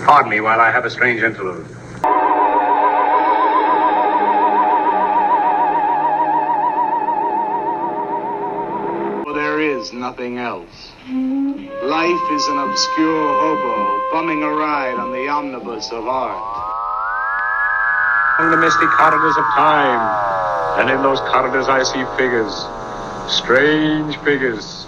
Pardon me while I have a strange interlude. There is nothing else. Life is an obscure hobo bumming a ride on the omnibus of art. Along the misty corridors of time, and in those corridors I see figures, strange figures.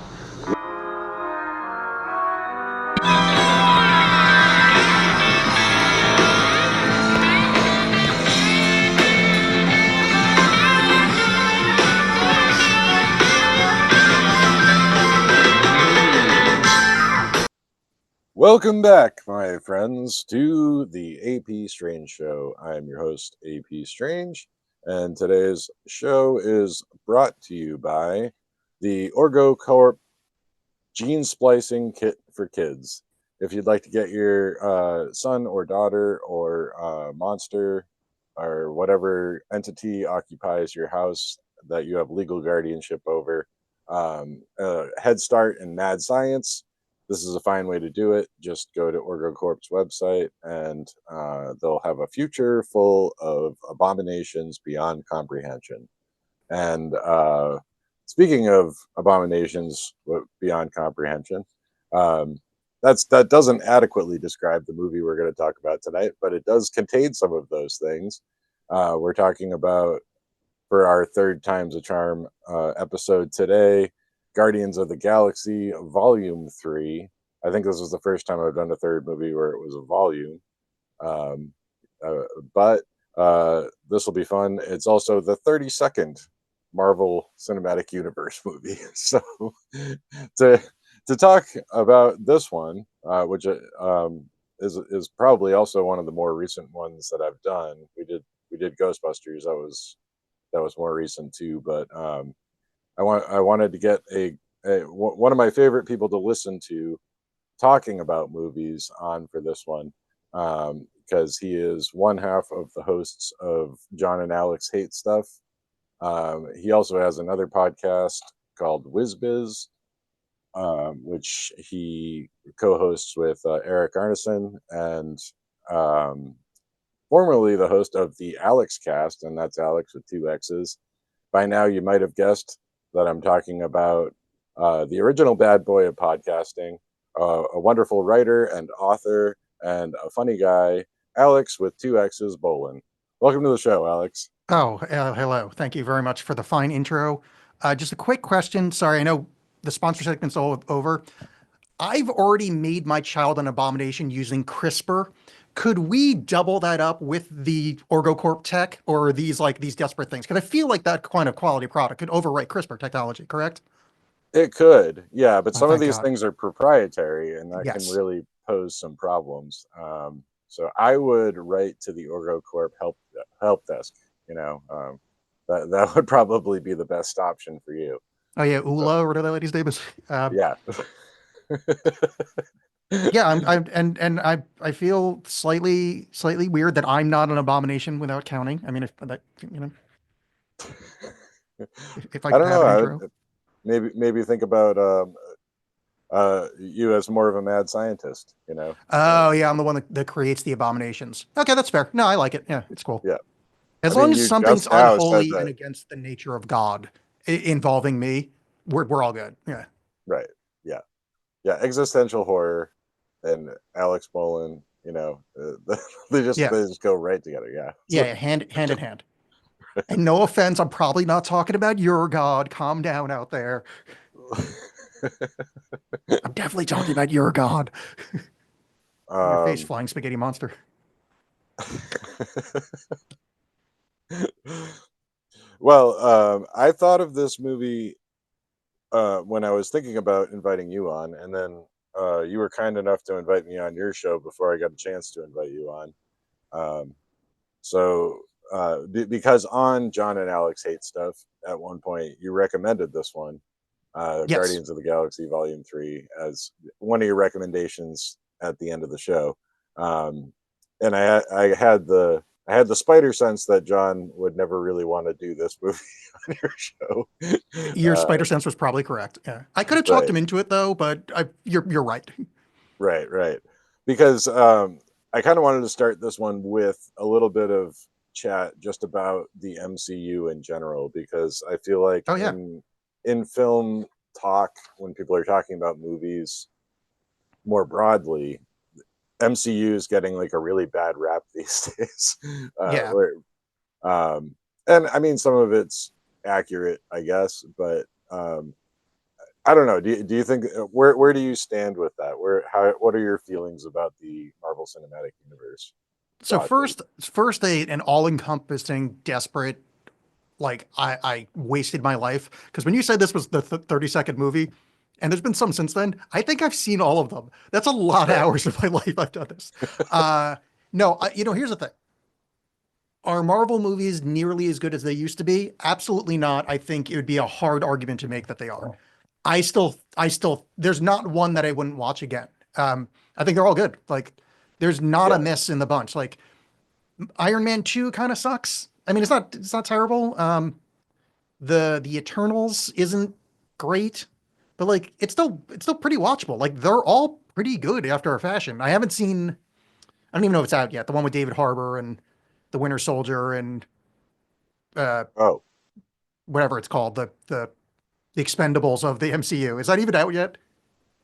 Welcome back, my friends, to the AP Strange Show. I am your host, AP Strange, and today's show is brought to you by the Orgo Corp Gene Splicing Kit for Kids. If you'd like to get your son or daughter or monster or whatever entity occupies your house that you have legal guardianship over, head start in mad science, this is a fine way to do it. Just go to Orgo Corp's website and they'll have a future full of abominations beyond comprehension. And speaking of abominations beyond comprehension, that doesn't adequately describe the movie we're going to talk about tonight, but it does contain some of those things. We're talking about, for our third time's a charm episode today, Guardians of the Galaxy Volume 3. I think this was the first time I've done a third movie where it was a volume. But this will be fun. It's also the 32nd Marvel Cinematic Universe movie. So to talk about this one, which is probably also one of the more recent ones that I've done. We did Ghostbusters. That was more recent too, but I wanted to get one of my favorite people to listen to talking about movies on for this one, because he is one half of the hosts of John and Alex Hate Stuff. He also has another podcast called WizBiz, which he co-hosts with Eric Arneson, and formerly the host of the Alex Cast, and that's Alex with two X's. By now, you might have guessed that I'm talking about the original bad boy of podcasting, a wonderful writer and author and a funny guy, Alexx with two X's Bollen. Welcome to the show, Alex. Oh, hello. Thank you very much for the fine intro. Just a quick question. Sorry, I know the sponsor segment's all over. I've already made my child an abomination using CRISPR. Could we double that up with the OrgoCorp tech, or are these desperate things? Because I feel like that kind of quality product could overwrite CRISPR technology, correct? It could, yeah, but some of thank these God. things are proprietary, and that Yes. can really pose some problems. So I would write to the OrgoCorp help desk. That would probably be the best option for you. Oh yeah, Ula, or whatever that lady's name is. Yeah. Yeah, I feel slightly weird that I'm not an abomination without counting. I mean, if I I could don't have an know. intro. Maybe think about you as more of a mad scientist. Oh yeah, I'm the one that creates the abominations. Okay, that's fair. No, I like it. Yeah, it's cool. Yeah. As long as something's unholy and against the nature of God involving me, we're all good. Yeah. Right. Yeah. Yeah. Existential horror and Alexx Bollen. They just go right together. Yeah. Yeah, hand in hand. And no offense, I'm probably not talking about your God. Calm down out there. I'm definitely talking about your God. Your face flying spaghetti monster. Well, I thought of this movie when I was thinking about inviting you on, and then you were kind enough to invite me on your show before I got a chance to invite you on. Because on John and Alex Hate Stuff, at one point, you recommended this one, Yes. Guardians of the Galaxy Volume 3, as one of your recommendations at the end of the show. And I had the spider sense that John would never really want to do this movie on your show. Your spider sense was probably correct. Yeah, I could have talked him into it though, but you're right. Right. Because I kind of wanted to start this one with a little bit of chat just about the MCU in general, because I feel like Oh yeah. in film talk, when people are talking about movies more broadly, MCU is getting like a really bad rap these days. Yeah. Where, and I mean, some of it's accurate, I guess, but I don't know. Do you think where do you stand with that? What are your feelings about the Marvel Cinematic Universe So broadly? first an all-encompassing, desperate, like I wasted my life. Because when you said this was the 30-second movie, and there's been some since then, I think I've seen all of them. That's a lot of Right. hours of my life I've done this. No, here's the thing. Are Marvel movies nearly as good as they used to be? Absolutely not. I think it would be a hard argument to make that they are. There's not one that I wouldn't watch again. I think they're all good. Like, there's not a Yeah. miss in the bunch. Like, Iron Man 2 kind of sucks. I mean, it's not terrible. The Eternals isn't great, but like it's still pretty watchable. Like, they're all pretty good after a fashion. I don't even know if it's out yet. The one with David Harbour and the Winter Soldier and uh Oh, whatever it's called, the Expendables of the MCU. Is that even out yet?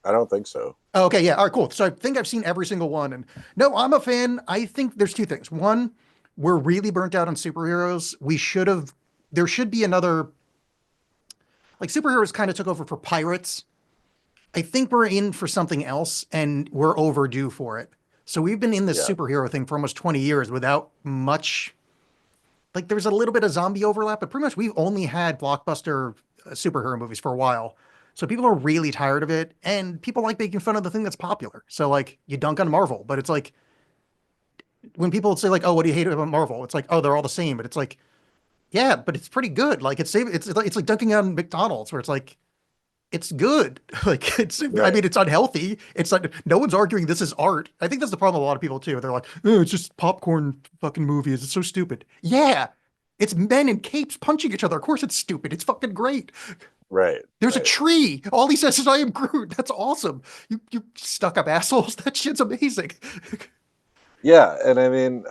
I don't think so. Oh, okay, yeah. All right, cool. So I think I've seen every single one. And no, I'm a fan. I think there's two things. One, we're really burnt out on superheroes. There should be another, like, superheroes kind of took over for pirates. I think we're in for something else and we're overdue for it. So we've been in this Yeah. superhero thing for almost 20 years without much, like, there's a little bit of zombie overlap, but pretty much we've only had blockbuster superhero movies for a while. So people are really tired of it, and people like making fun of the thing that's popular. So like you dunk on Marvel, but it's like when people say like, "Oh, what do you hate about Marvel?" It's like, "Oh, they're all the same." But it's like, yeah, but it's pretty good. Like it's like dunking on McDonald's, where it's like it's good. Like I Right. mean, it's unhealthy. It's like no one's arguing this is art. I think that's the problem with a lot of people too. They're like, oh, it's just popcorn fucking movies. It's so stupid. Yeah. It's men in capes punching each other. Of course it's stupid. It's fucking great. Right. There's a Right. tree. All he says is I am Groot. That's awesome. You stuck up assholes. That shit's amazing. Yeah, and I mean,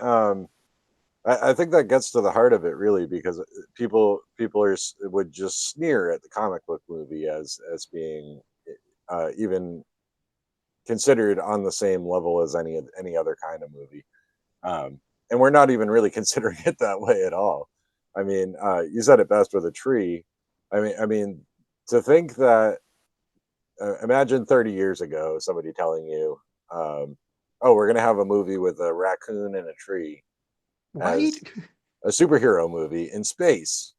I think that gets to the heart of it really, because people would just sneer at the comic book movie as being even considered on the same level as any other kind of movie, and we're not even really considering it that way at all. I mean, you said it best with a tree. I mean, to think that imagine 30 years ago somebody telling you, "Oh, we're gonna have a movie with a raccoon and a tree Right? as a superhero movie in space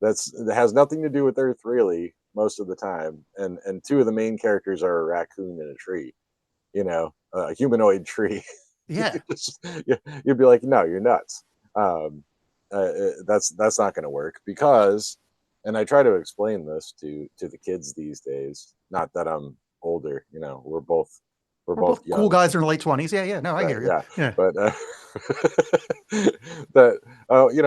that has nothing to do with Earth really most of the time, and two of the main characters are a raccoon and a tree, a humanoid tree." Yeah. You'd be like, no, you're nuts. um, that's not going to work because, and I try to explain this to the kids these days, not that I'm older, we're We're both both cool young. guys in our late 20s. Yeah, yeah. No, I Right, hear you. yeah, Yeah. but that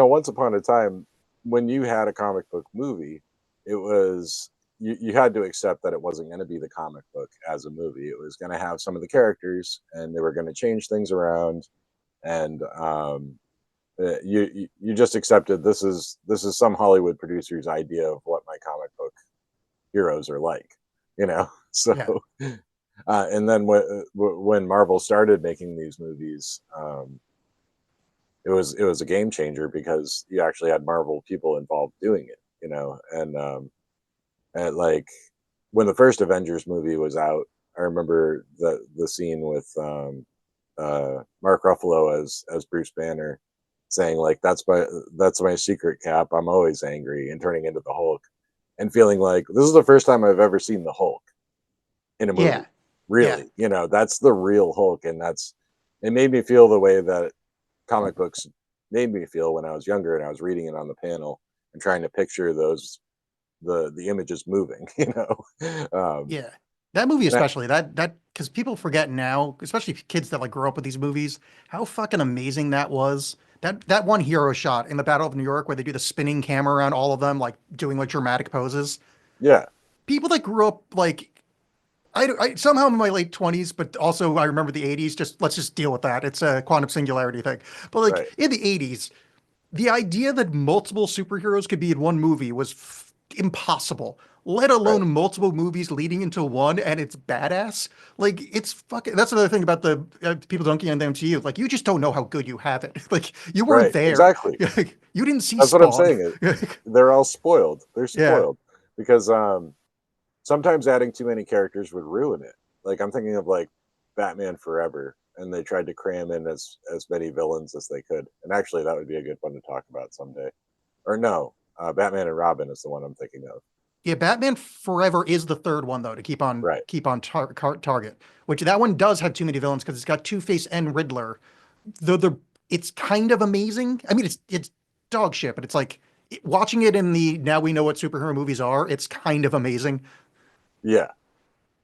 once upon a time, when you had a comic book movie, it was you had to accept that it wasn't going to be the comic book as a movie. It was going to have some of the characters, and they were going to change things around, and you just accepted this is some Hollywood producer's idea of what my comic book heroes are like, so Yeah. and then when Marvel started making these movies, it was a game changer because you actually had Marvel people involved doing it, and like when the first Avengers movie was out, I remember the scene with Mark Ruffalo as Bruce Banner saying like that's my secret cap. I'm always angry, and turning into the Hulk and feeling like this is the first time I've ever seen the Hulk in a Yeah. movie. Yeah. Really, that's the real Hulk, and it made me feel the way that comic books made me feel when I was younger and I was reading it on the panel and trying to picture the images moving. Yeah. That movie That, especially, that because people forget now, especially kids that like grow up with these movies, how fucking amazing that was. That one hero shot in the Battle of New York where they do the spinning camera around all of them, like doing like dramatic poses. yeah, People that grew up like I somehow I'm in my late 20s, but also I remember the 80s. Just let's just deal with that. It's a quantum singularity thing. But like Right, in the 80s, the idea that multiple superheroes could be in one movie was impossible, let right, alone multiple movies leading into one, and it's badass. Like, it's fucking. That's another thing about the people dunking on the MCU. Like, you just don't know how good you have it. Like, you weren't right. there. Exactly. You didn't see That's what I'm Spawn. saying. They're all spoiled. They're Yeah. spoiled because sometimes adding too many characters would ruin it. Like I'm thinking of like Batman Forever, and they tried to cram in as many villains as they could. And actually, that would be a good one to talk about someday. Or no, Batman and Robin is the one I'm thinking of. Yeah, Batman Forever is the third one though to Right. keep on target. Which that one does have too many villains because it's got Two Face and Riddler. Though it's kind of amazing. I mean, it's dog shit, but it's like watching it in the now we know what superhero movies are. It's kind of amazing. Yeah,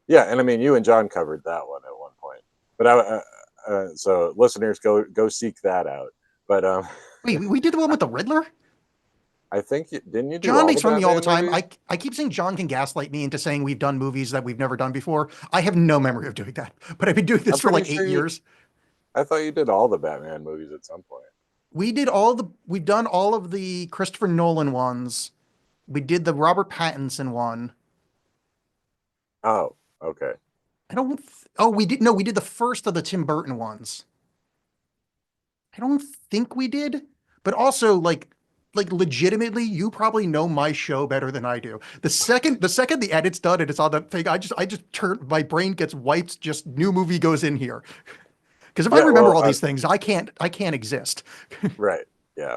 yeah. And I mean, you and John covered that one at one point. But so listeners, go seek that out. But Wait, we did the one with the Riddler. I think didn't you do John all the makes fun of me all the Batman time. movies? I keep saying John can gaslight me into saying we've done movies that we've never done before. I have no memory of doing that, but I've been doing this I'm for pretty like sure 8 years. I thought you did all the Batman movies at some point. We've done all of the Christopher Nolan ones. We did the Robert Pattinson one. Oh, okay. I don't. Oh, we did. No, we did the first of the Tim Burton ones. I don't think we did. But also, like legitimately, you probably know my show better than I do. The second the edit's done and it's on that thing, I just turn my brain gets wiped. Just new movie goes in here. Because if I Yeah. remember Well, all these things, I can't exist. right. Yeah.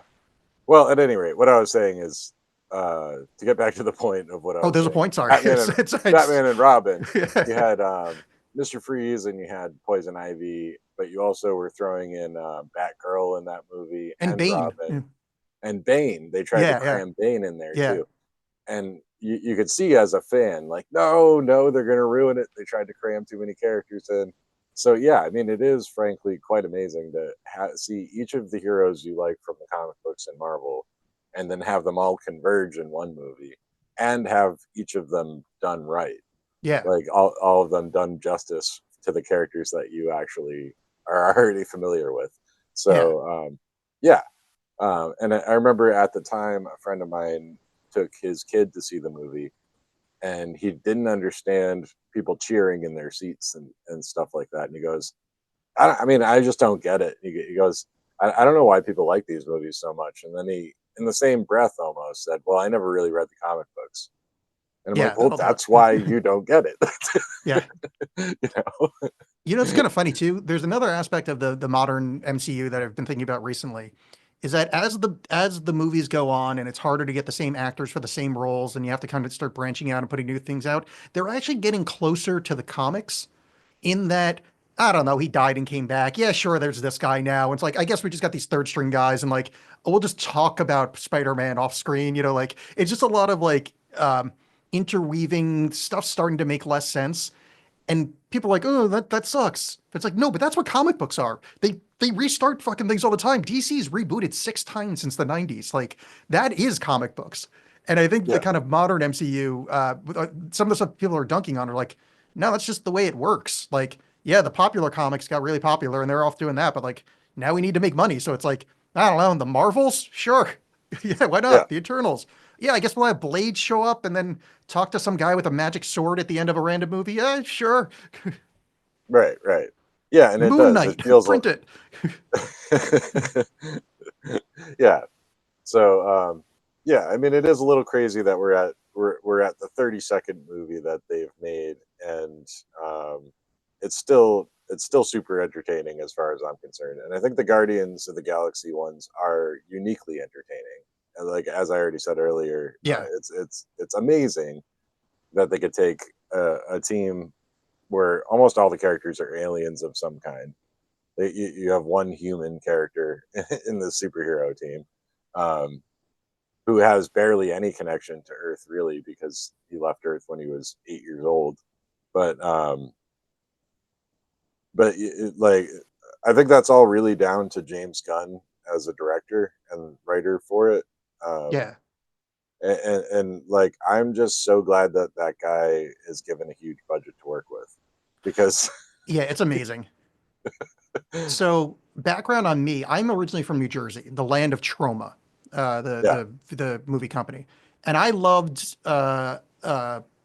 Well, at any rate, what I was saying is to get back to the point of what I Oh, was there's a saying. point. Sorry. Batman and It's Batman and Robin. You yeah. had Mr. Freeze and you had Poison Ivy, but you also were throwing in Batgirl in that movie And and Bane. Robin and Bane. They tried to Yeah, yeah, cram Bane in there yeah, too, and you could see as a fan, like, no, no, they're going to ruin it. They tried to cram too many characters in. So yeah, I mean, it is frankly quite amazing to see each of the heroes you like from the comic books and Marvel, and then have them all converge in one movie, and have each of them done right, yeah, like all of them done justice to the characters that you actually are already familiar with. yeah, So yeah, and I remember at the time a friend of mine took his kid to see the movie, and he didn't understand people cheering in their seats and stuff like that. And he goes, I mean, I just don't get it. He goes, I don't know why people like these movies so much. And then he, in the same breath, almost said, well, I never really read the comic books. And I'm yeah. like, well, That'll do that's why it. you don't get it. Yeah. you know? It's kind of funny too. There's another aspect of the modern MCU that I've been thinking about recently, is that as the movies go on and it's harder to get the same actors for the same roles and you have to kind of start branching out and putting new things out, they're actually getting closer to the comics in that I don't know, he died and came back. Yeah, sure, there's this guy now. It's like I guess we just got these third string guys and like we'll just talk about Spider-Man off screen, like it's just a lot of like interweaving stuff starting to make less sense. And people are like, oh, that sucks. It's like, no, but that's what comic books are. They restart fucking things all the time. DC's rebooted 6 times since the 90s. Like that is comic books. And I think the Yeah. kind of modern MCU, some of the stuff people are dunking on are like, no, that's just the way it works. Like, yeah, the popular comics got really popular and they're off doing that, but like now we need to make money. So it's like, I don't know, the Marvels, sure. Yeah, why Yeah. not? The Eternals. Yeah, I guess we'll have Blade show up and then talk to some guy with a magic sword at the end of a random movie. Yeah, sure. Right. Right. Yeah. And it Moon does. It Knight, feels like, print it. yeah. So yeah, I mean, it is a little crazy that we're at the 30-second movie that they've made, and it's still super entertaining as far as I'm concerned. And I think the Guardians of the Galaxy ones are uniquely entertaining. And like as I already said earlier, Yeah, it's amazing that they could take a team where almost all the characters are aliens of some kind. You have one human character in the superhero team, um, who has barely any connection to Earth, really, because he left Earth when he was 8 years old. But like, I think that's all really down to James Gunn as a director and writer for it. Um, yeah, and like I'm just so glad that that guy is given a huge budget to work with, because Yeah, it's amazing. So, background on me, I'm originally from New Jersey, the land of Troma, yeah, the movie company, and I loved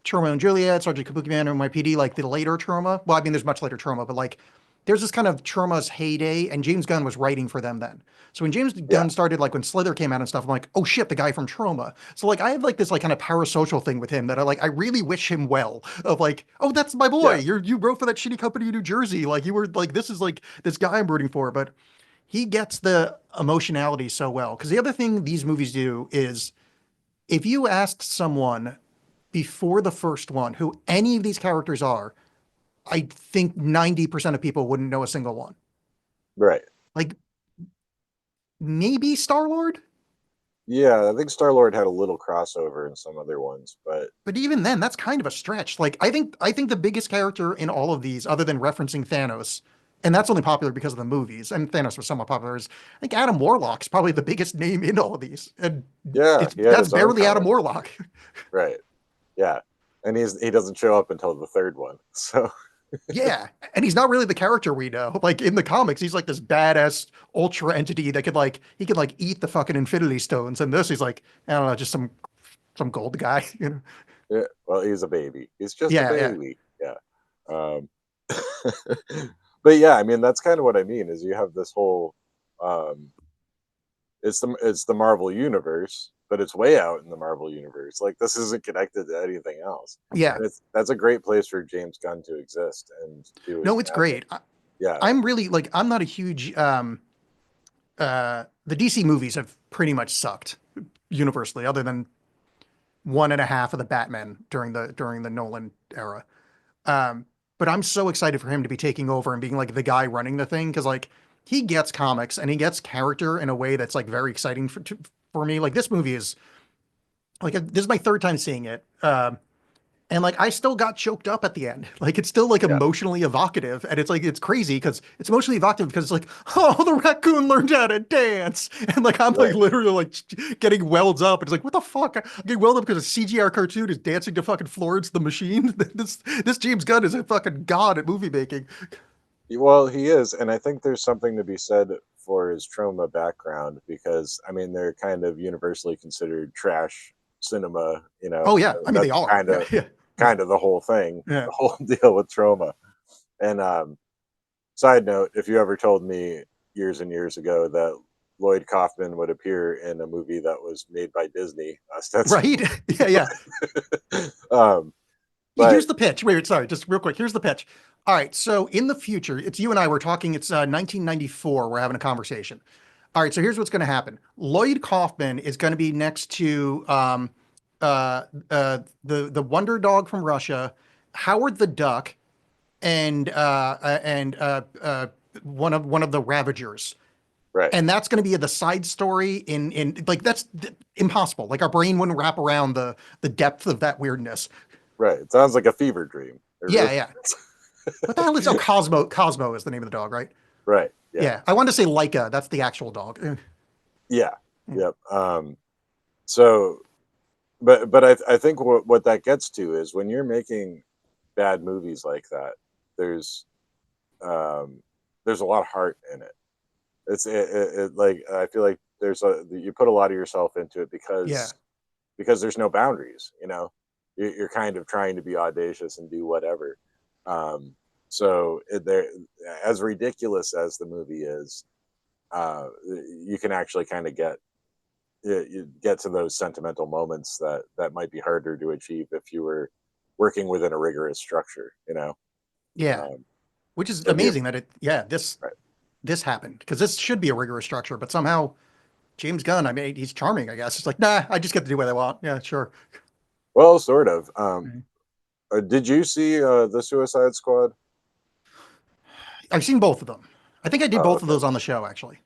Troma and Juliet, Sergeant Kabuki Man, and NYPD, like the later Troma. Well, I mean, there's much later Troma, but like there's this kind of Troma's heyday, and James Gunn was writing for them then. So when James yeah, Gunn started, like when Slither came out and stuff, I'm like, oh shit, the guy from Troma. So like I have like this like kind of parasocial thing with him that I really wish him well. Of like, oh, that's my boy. yeah, You wrote for that shitty company in New Jersey. Like you were like, this is like this guy I'm rooting for. But he gets the emotionality so well. Because the other thing these movies do is if you asked someone before the first one who any of these characters are, I think 90% of people wouldn't know a single one. right. Like maybe Star Lord, Yeah, I think Star Lord had a little crossover in some other ones, but but even then, that's kind of a stretch. Like I think the biggest character in all of these, other than referencing Thanos, and that's only popular because of the movies, and Thanos was somewhat popular, is I think Adam Warlock's probably the biggest name in all of these. And yeah, it's he had that's his own barely Adam comic, Warlock. right? Yeah, and he doesn't show up until the third one, so Yeah, and he's not really the character we know. Like in the comics, he's like this badass ultra entity that could like he could like eat the fucking Infinity Stones. And this, he's like I don't know, just some gold guy. You know? yeah. Well, he's a baby. He's just a Yeah, yeah, baby. Yeah. Um, but yeah, I mean that's kind of what I mean is you have this whole um, it's the Marvel universe, but it's way out in the Marvel universe. Like this isn't connected to anything else, yeah. and that's a great place for James Gunn to exist and do his No, it's magic. great. Yeah, I'm really like I'm not a huge the DC movies have pretty much sucked universally, other than one and a half of the Batman during the Nolan era. Um, but I'm so excited for him to be taking over and being like the guy running the thing because like he gets comics and he gets character in a way that's like very exciting for me. Like this movie is like this is my third time seeing it. And like I still got choked up at the end. Like it's still like yeah, emotionally evocative, and it's like it's crazy because it's emotionally evocative because it's like, oh, the raccoon learned how to dance, and like I'm like right. literally like getting welled up. And it's like, what the fuck? I'm getting welled up because a CGR cartoon is dancing to fucking Florence the Machine. This James Gunn is a fucking god at movie making. Well, he is, and I think there's something to be said for his trauma background because I mean they're kind of universally considered trash cinema. You Oh know, yeah, I mean they that's are. kind Yeah, of yeah, kind of the whole thing, yeah. the whole deal with trauma. And side note, if you ever told me years and years ago that Lloyd Kaufman would appear in a movie that was made by Disney, Right? ostensibly, Yeah, yeah. um, Here's but the pitch. Wait, sorry, just real quick. Here's the pitch. All right, so in the future, it's you and I. We're talking. It's 1994. We're having a conversation. All right, so here's what's going to happen. Lloyd Kaufman is going to be next to the Wonder Dog from Russia, Howard the Duck, and one of the Ravagers, right, and that's going to be the side story in like that's impossible. Like our brain wouldn't wrap around the depth of that weirdness. right, it sounds like a fever dream. It Yeah, really yeah. is. What the hell is Cosmo? Cosmo is the name of the dog, right? Right, yeah, Yeah, I wanted to say Leica. That's the actual dog. yeah, yep. So but I think what that gets to is when you're making bad movies like that, there's um, there's a lot of heart in it. It like I feel like you put a lot of yourself into it Yeah, because there's no boundaries. You know, you're kind of trying to be audacious and do whatever. Um, so there, as ridiculous as the movie is, you can actually kind of you get to those sentimental moments that might be harder to achieve if you were working within a rigorous structure. You know, yeah. um, Which is so the amazing that this right. this happened because this should be a rigorous structure, but somehow James Gunn, I mean, he's charming, I guess. It's like, nah, I just get to do what I want. Yeah, sure. Well, sort of. Mhm. Did you see the Suicide Squad? I've seen both of them. I think I did Oh, both of okay. those on the show, actually.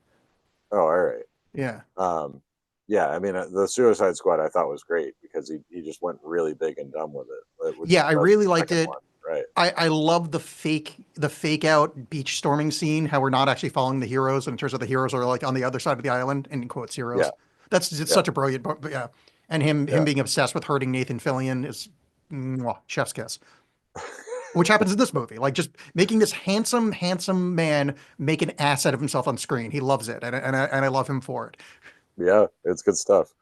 Oh, all right. Yeah. Um, yeah, I mean, the Suicide Squad I thought was great because he just went really big and dumb with it, which Yeah, he I does in really the liked second it. one, right? I love the fake out beach storming scene, how we're not actually following the heroes, and it turns out the heroes are like on the other side of the island, and in quotes Yeah, heroes. That's just yeah, such a brilliant, but yeah. And him Yeah. being obsessed with hurting Nathan Fillion is mwah, chef's kiss. Which happens in this movie, like just making this handsome man make an ass out of himself on screen. He loves it, and I love him for it. Yeah, it's good stuff.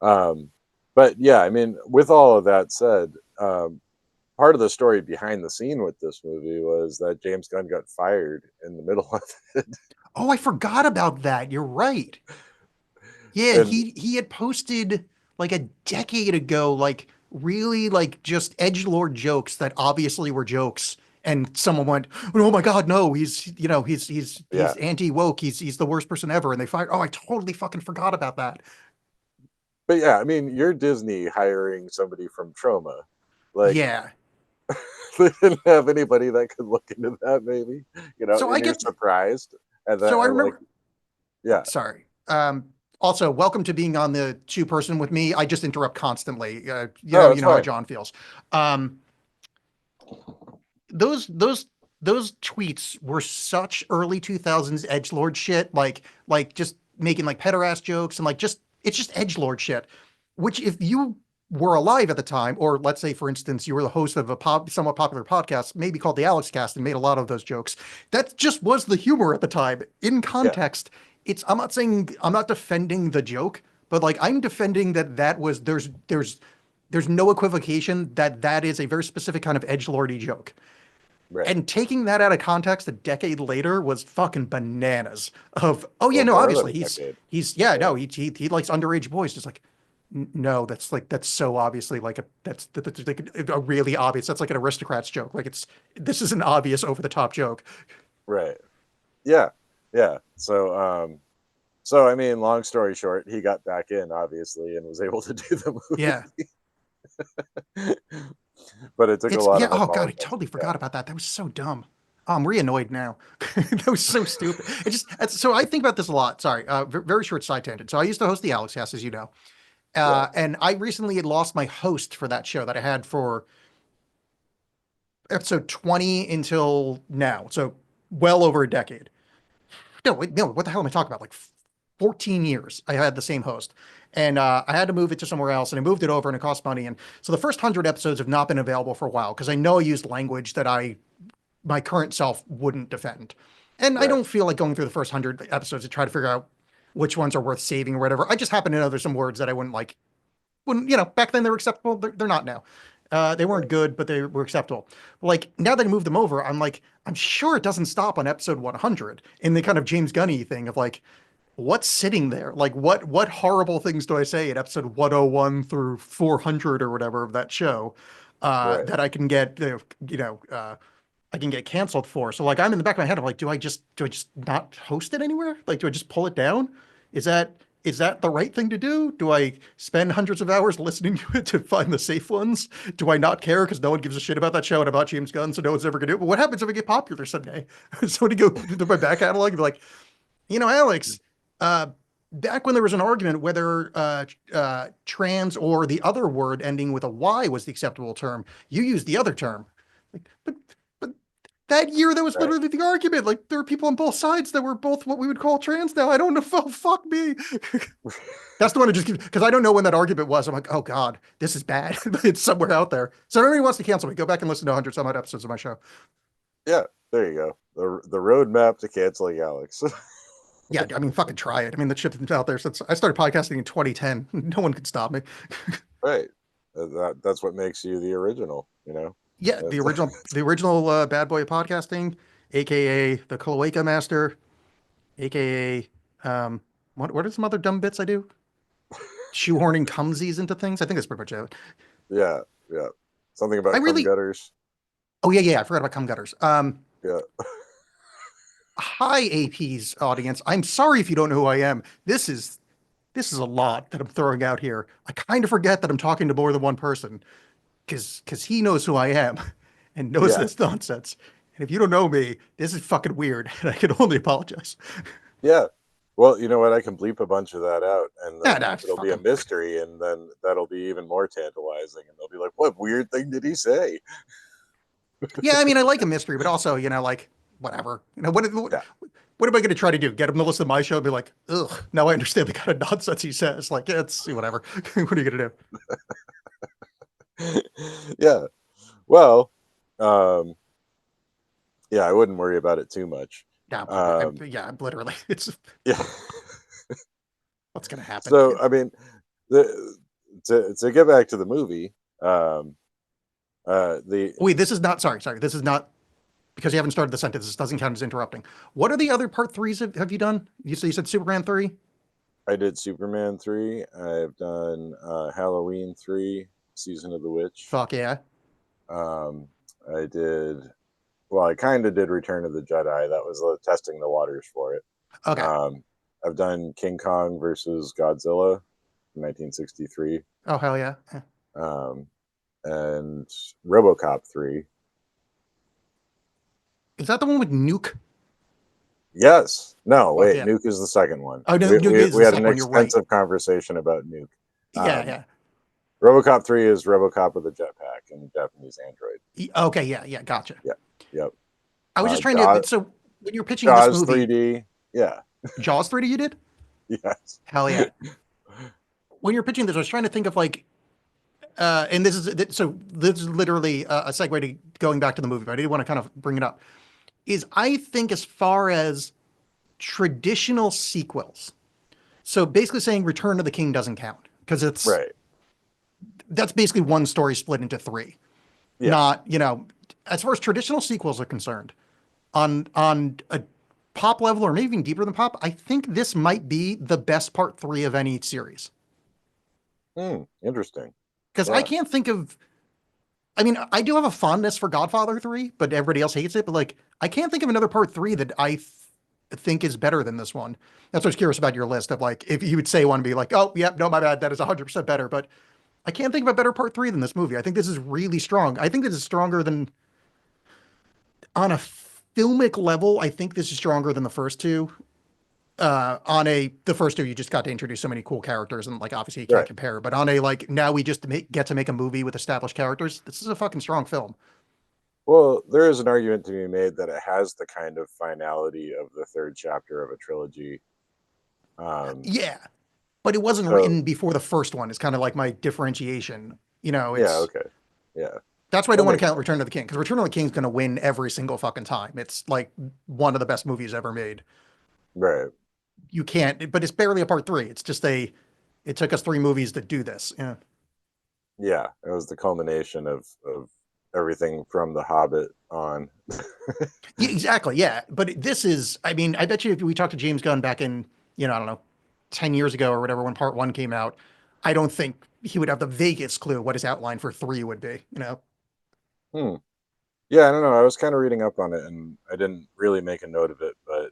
But yeah, I mean, with all of that said, part of the story behind the scene with this movie was that James Gunn got fired in the middle of it. Oh, I forgot about that. You're right. Yeah, And he had posted like a decade ago, like really like just edgelord jokes that obviously were jokes. And someone went, "Oh my God, no! He's yeah, anti woke. He's the worst person ever." And they fired. Oh, I totally fucking forgot about that. but yeah, I mean, you're Disney hiring somebody from Troma. Like, Yeah. they didn't have anybody that could look into that, maybe, So I and you're get. surprised. And So that, I and like, remember. yeah, Sorry. Also, welcome to being on the two person with me. I just interrupt constantly. no, it's You know how fine. John feels. Um, those tweets were such early 2000s edgelord shit, like just making like pederast jokes and like just it's just edgelord shit. Which if you were alive at the time, or let's say for instance you were the host of a somewhat popular podcast, maybe called the Alexx Cast, and made a lot of those jokes, that just was the humor at the time. In Yeah, context, it's I'm not defending the joke, but like I'm defending that was there's no equivocation that is a very specific kind of edgelordy joke. right. And taking that out of context a decade later was fucking bananas. Of oh yeah, Well, no, more than obviously a decade. he's yeah, Yeah, no, he likes underage boys. Just like no, that's so obviously like that's like a really obvious. That's like an aristocrat's joke. Like this is an obvious over the top joke. right. Yeah, yeah. So I mean, long story short, he got back in obviously and was able to do the Yeah, movie. But it took a it's lot yeah. of Oh god, I apologizing. totally Yeah, forgot about that. That was so dumb. Oh, I'm re-annoyed now. That was so stupid. So I think about this a lot. Sorry, very short side tangent. So I used to host the Alexx Cast, as you know. yeah, And I recently had lost my host for that show that I had for episode 20 until now. So well over a decade. No, wait, no, what the hell am I talking about? Like 14 years I had the same host. And I had to move it to somewhere else, and I moved it over, and it cost money. And so the first 100 episodes have not been available for a while because I know I used language that my current self wouldn't defend. And I right, don't feel like going through the first 100 episodes to try to figure out which ones are worth saving or whatever. I just happen to know there's some words that I wouldn't like when back then they were acceptable. They're not now. They weren't right, good, but they were acceptable. Like now that I moved them over, I'm like, I'm sure it doesn't stop on episode 100 in the kind of James Gunny thing of like, what's sitting there? Like, what horrible things do I say in episode 101 through 400 or whatever of that show right. that I can get, I can get canceled for? So like, I'm in the back of my head. I'm like, do I just not host it anywhere? Like, do I just pull it down? Is that is that the right thing to do? Do I spend hundreds of hours listening to it to find the safe ones? Do I not care because no one gives a shit about that show and about James Gunn, so no one's ever gonna do it? But what happens if I get popular someday? Somebody go to my back catalog and be like, Alexx, uh, back when there was an argument whether trans or the other word ending with a Y was the acceptable term, you used the other term. Like, but that year, that was Right. literally the argument. Like, there are people on both sides that were both what we would call trans now. I don't know. Oh, fuck me. That's the one that just keeps, because I don't know when that argument was. I'm like, oh God, this is bad. It's somewhere out there. So if anybody wants to cancel me, go back and listen to 100 some odd episodes of my show. Yeah, there you go. The roadmap to canceling Alex. Yeah, I mean, fucking try it. I mean, the shit's been out there since I started podcasting in 2010. No one could stop me. Right. That's what makes you the original, Yeah, That's, the original bad boy of podcasting, aka the Cloaca Master, aka what are some other dumb bits I do? Shoehorning cumsies into things. I think that's pretty much it. yeah, yeah. Something I about cum really gutters. oh yeah, I forgot about cum gutters. Yeah. Hi AP's audience. I'm sorry if you don't know who I am. This is a lot that I'm throwing out here. I kind of forget that I'm talking to more than one person because he knows who I am and knows Yeah. this nonsense. And if you don't know me, this is fucking weird, and I can only apologize. Yeah. Well, you know what? I can bleep a bunch of that out, and Nah, then it'll fuck be a him. mystery, and then that'll be even more tantalizing, and they'll be like, "What weird thing did he say?" Yeah, I mean, I like a mystery, but also, like whatever. You know, Yeah. what am I going to try to do? Get him to listen to my show and be like, ugh, now I understand the kind of nonsense he says. Like, yeah, it's whatever. What are you going to do? Yeah. Well, um, yeah, I wouldn't worry about it too much. Yeah, yeah, literally. It's Yeah. what's going to happen. So, I mean, to get back to the movie, um, the Wait, this is not, sorry. This is not, because you haven't started the sentence. This doesn't count as interrupting. What are the other part threes have you done? You said Superman 3? I did Superman 3. I've done Halloween 3, Season of the Witch. Fuck yeah. Um, I did, well, I kind of did Return of the Jedi. That was testing the waters for it. Okay. I've done King Kong versus Godzilla in 1963. Oh, hell yeah. And RoboCop 3. Is that the one with Nuke? Yes. No, Fuck wait. yeah. Nuke is the second one. Oh, no, Nuke is we the had second an one. You're right. extensive conversation about Nuke. Yeah. RoboCop 3 is RoboCop with a jetpack and Japanese android. Okay, yeah, gotcha. Yeah. Yep. I was just trying Jaws, to. So when you're pitching Jaws this movie, 3D. Yeah. Jaws 3D, you did? Yes. Hell yeah. When you're pitching this, I was trying to think of like, and this is literally a segue to going back to the movie, but I did want to kind of bring it up. Is I think as far as traditional sequels, so basically saying Return of the King doesn't count because Right. that's basically one story split into three. Yeah. Not, as far as traditional sequels are concerned, on a pop level or maybe even deeper than pop, I think this might be the best part three of any series. Interesting. Because I can't think of, I mean, I do have a fondness for Godfather 3, but everybody else hates it. But like, I can't think of another part 3 that I think is better than this one. That's what's curious about your list of like, if you would say one, be like, oh, yep, no, my bad, that is 100% better. But I can't think of a better part 3 than this movie. I think this is really strong. I think this is stronger than, on a filmic level, I think this is stronger than the first two. The first two, you just got to introduce so many cool characters, and like obviously you can't compare. But on a like now we just get to make a movie with established characters. This is a fucking strong film. Well, there is an argument to be made that it has the kind of finality of the third chapter of a trilogy. Yeah, but it wasn't written before the first one. It's kind of like my differentiation. Okay. Yeah. That's why I don't want to count Return of the King, because Return of the King is going to win every single fucking time. It's like one of the best movies ever made. Right. You can't, but it's barely a part 3. It's just it took us 3 movies to do this. Yeah. Yeah. It was the culmination of everything from The Hobbit on. Yeah, exactly. Yeah. But this is, I mean, I bet you if we talked to James Gunn back in, I don't know, 10 years ago or whatever, when part 1 came out, I don't think he would have the vaguest clue what his outline for 3 would be, Yeah, I don't know. I was kind of reading up on it and I didn't really make a note of it, but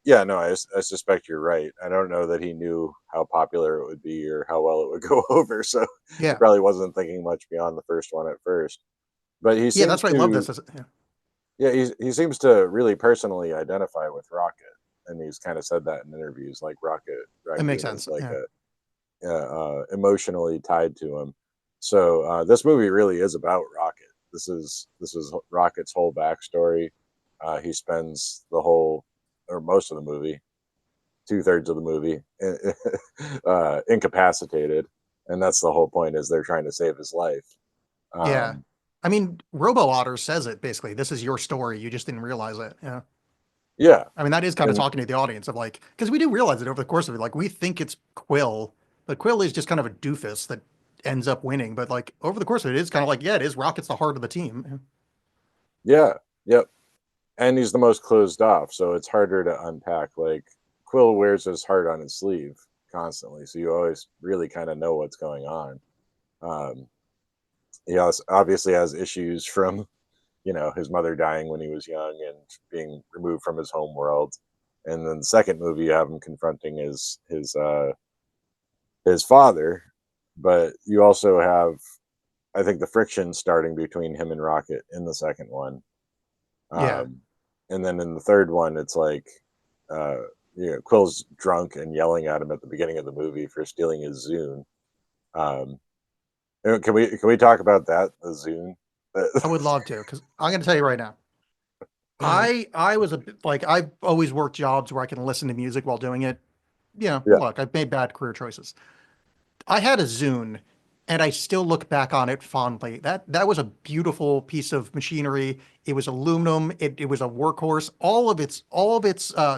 yeah, no, I suspect you're right. I don't know that he knew how popular it would be or how well it would go over, so yeah, he probably wasn't thinking much beyond the first one at first. But he seems that's why I love this. he seems to really personally identify with Rocket, and he's kind of said that in interviews. Like Rocket it makes sense. Like emotionally tied to him. So this movie really is about Rocket. This is Rocket's whole backstory. He spends the whole or most of the movie, 2/3 of the movie, incapacitated, and that's the whole point. Is they're trying to save his life. Yeah, I mean, Robo Otter says it basically. This is your story. You just didn't realize it. Yeah. Yeah. I mean, that is kind of talking to the audience of like, because we do realize it over the course of it. Like, we think it's Quill, but Quill is just kind of a doofus that ends up winning. But like over the course of it, it's kind of like, yeah, it is Rocket's the heart of the team. Yeah. Yep. And he's the most closed off, so it's harder to unpack. Like Quill wears his heart on his sleeve constantly, so you always really kind of know what's going on. He also obviously has issues from, his mother dying when he was young and being removed from his home world. And then the second movie, you have him confronting his father, but you also have, I think, the friction starting between him and Rocket in the second one. Yeah. And then in the third one, it's like, Quill's drunk and yelling at him at the beginning of the movie for stealing his Zune. Can we talk about that, the Zune? I would love to, because I'm going to tell you right now. I was a bit like I've always worked jobs where I can listen to music while doing it. Yeah, Look, I've made bad career choices. I had a Zune, and I still look back on it fondly. That was a beautiful piece of machinery. It was aluminum. It was a workhorse. All of its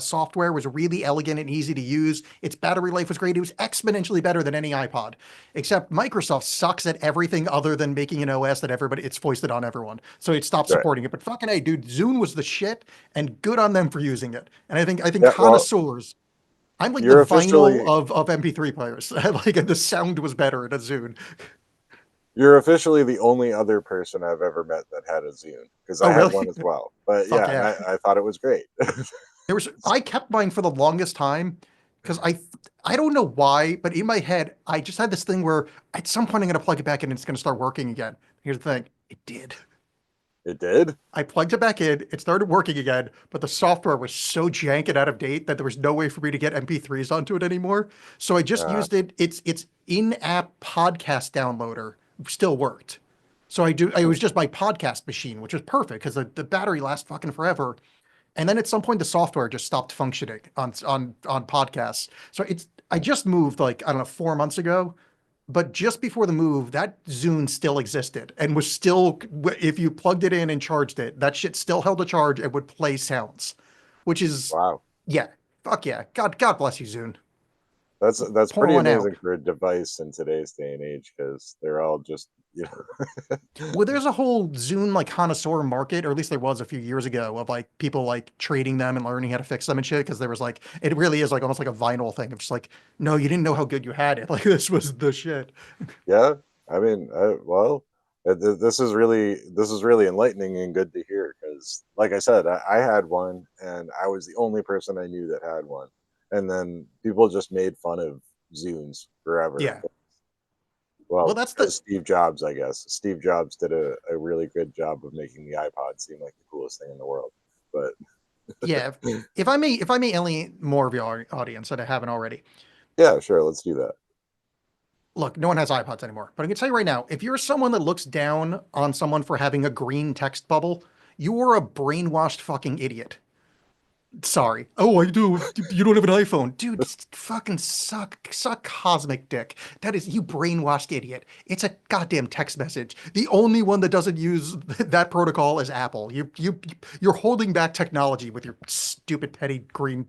software was really elegant and easy to use. Its battery life was great. It was exponentially better than any iPod. Except Microsoft sucks at everything other than making an OS that it's foisted on everyone. So it stopped right. supporting it. But fucking hey, dude, Zune was the shit, and good on them for using it. And I think Yeah, well, connoisseurs, I'm like the you're vinyl officially of MP3 players. Like the sound was better in a Zune. you're officially the only other person I've ever met that had a Zune because Oh, I had really? one as well. But Fuck yeah, and yeah. I thought it was great. I kept mine for the longest time because I don't know why, but in my head, I just had this thing where at some point I'm going to plug it back in and it's going to start working again. Here's the thing. It did. It did. I plugged it back in, it started working again, but the software was so jank and out of date that there was no way for me to get MP3s onto it anymore. So I just Uh, used it. Its in-app podcast downloader still worked. So it was just my podcast machine, which was perfect because the battery lasts fucking forever. And then at some point the software just stopped functioning on podcasts. So I just moved like, I don't know, 4 months ago. But just before the move, that Zune still existed and was still, if you plugged it in and charged it, that shit still held a charge and would play sounds, which is, wow, yeah, fuck yeah. God bless you, Zune. that's Pour pretty one out. amazing for a device in today's day and age because they're all just you know. Well, there's a whole Zune like connoisseur market, or at least there was a few years ago, of like people like trading them and learning how to fix them and shit. Because there was like, it really is like almost like a vinyl thing of just like, no, you didn't know how good you had it. Like this was the shit. Yeah, I mean, well, this is really enlightening and good to hear because, like I said, I had one and I was the only person I knew that had one, and then people just made fun of Zunes forever. Yeah. Well, Well, that's because the Steve Jobs, I guess Steve Jobs did a really good job of making the iPod seem like the coolest thing in the world. But yeah. If I may alienate more of your audience that I haven't already. yeah, sure, let's do that. Look, no one has iPods anymore. But I can tell you right now, if you're someone that looks down on someone for having a green text bubble, you are a brainwashed fucking idiot. Sorry. Oh, I do. You don't have an iPhone. Dude, fucking suck cosmic dick. That is, you brainwashed idiot. It's a goddamn text message. The only one that doesn't use that protocol is Apple. You're holding back technology with your stupid petty green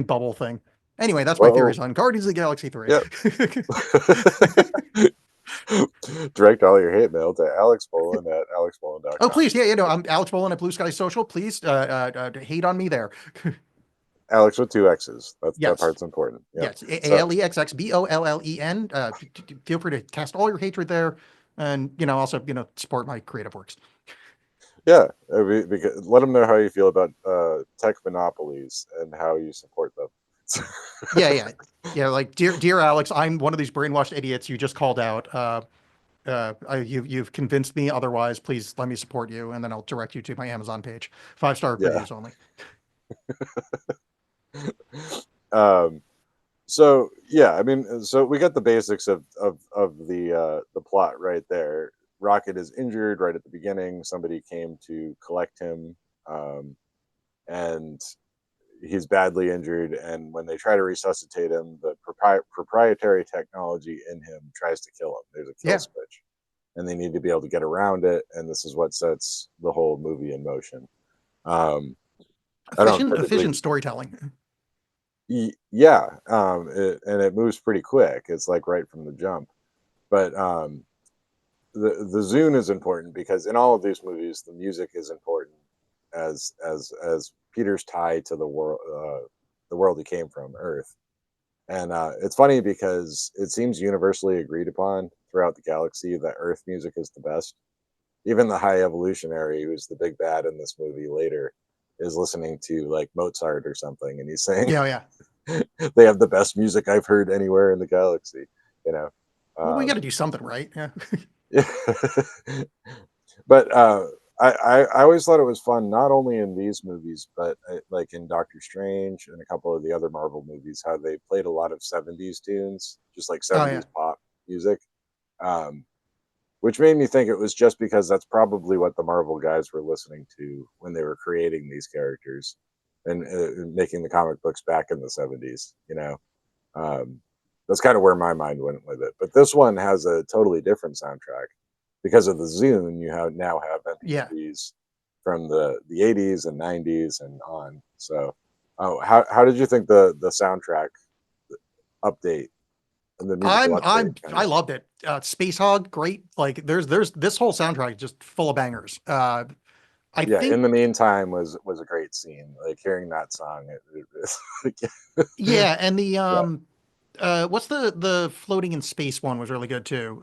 bubble thing. Anyway, that's my Well, theories on Guardians of the Galaxy 3. yeah. Direct all your hate mail to Alex Bollen at Oh, alexbollen.com. please, yeah, I'm Alexx Bollen at Blue Sky Social. Please, hate on me there. Alex with two X's. That Yes. part's important. Yep. Yes, So Alexxbollen. Feel free to cast all your hatred there, and also support my creative works. yeah, because, let them know how you feel about tech monopolies and how you support them. Yeah, yeah, yeah. Like dear Alex, I'm one of these brainwashed idiots you just called out. You've convinced me otherwise. Please let me support you, and then I'll direct you to my Amazon page. 5-star Yeah. reviews only. Um, so yeah, I mean, so we got the basics of the plot right there. Rocket is injured right at the beginning. Somebody came to collect him, and he's badly injured. And when they try to resuscitate him, the proprietary technology in him tries to kill him. There's a kill Yeah, switch, and they need to be able to get around it. And this is what sets the whole movie in motion. Um, I don't efficient typically storytelling. yeah, and it moves pretty quick. It's like right from the jump. But the Zune is important because in all of these movies, the music is important as Peter's tie to the world he came from, Earth. And it's funny because it seems universally agreed upon throughout the galaxy that Earth music is the best. Even the High Evolutionary, who's the big bad in this movie later, is listening to like Mozart or something, and he's saying Yeah, yeah. they have the best music I've heard anywhere in the galaxy. You know, Well, we got to um, do something, right? Yeah. but I always thought it was fun, not only in these movies, but like in Doctor Strange and a couple of the other Marvel movies, how they played a lot of '70s tunes, just like Oh yeah. '70s pop music. Um, which made me think it was just because that's probably what the Marvel guys were listening to when they were creating these characters and making the comic books back in the 70s. Um, that's kind of where my mind went with it. But this one has a totally different soundtrack because of the Zune. You now have Yeah. MP3s from the 80s and 90s and on. So, how did you think the soundtrack update and the musical update I loved it. Space Hog, great. Like there's this whole soundtrack just full of bangers. I Yeah, think in the meantime was a great scene. Like hearing that song, yeah, and the yeah. what's the floating in space one was really good too.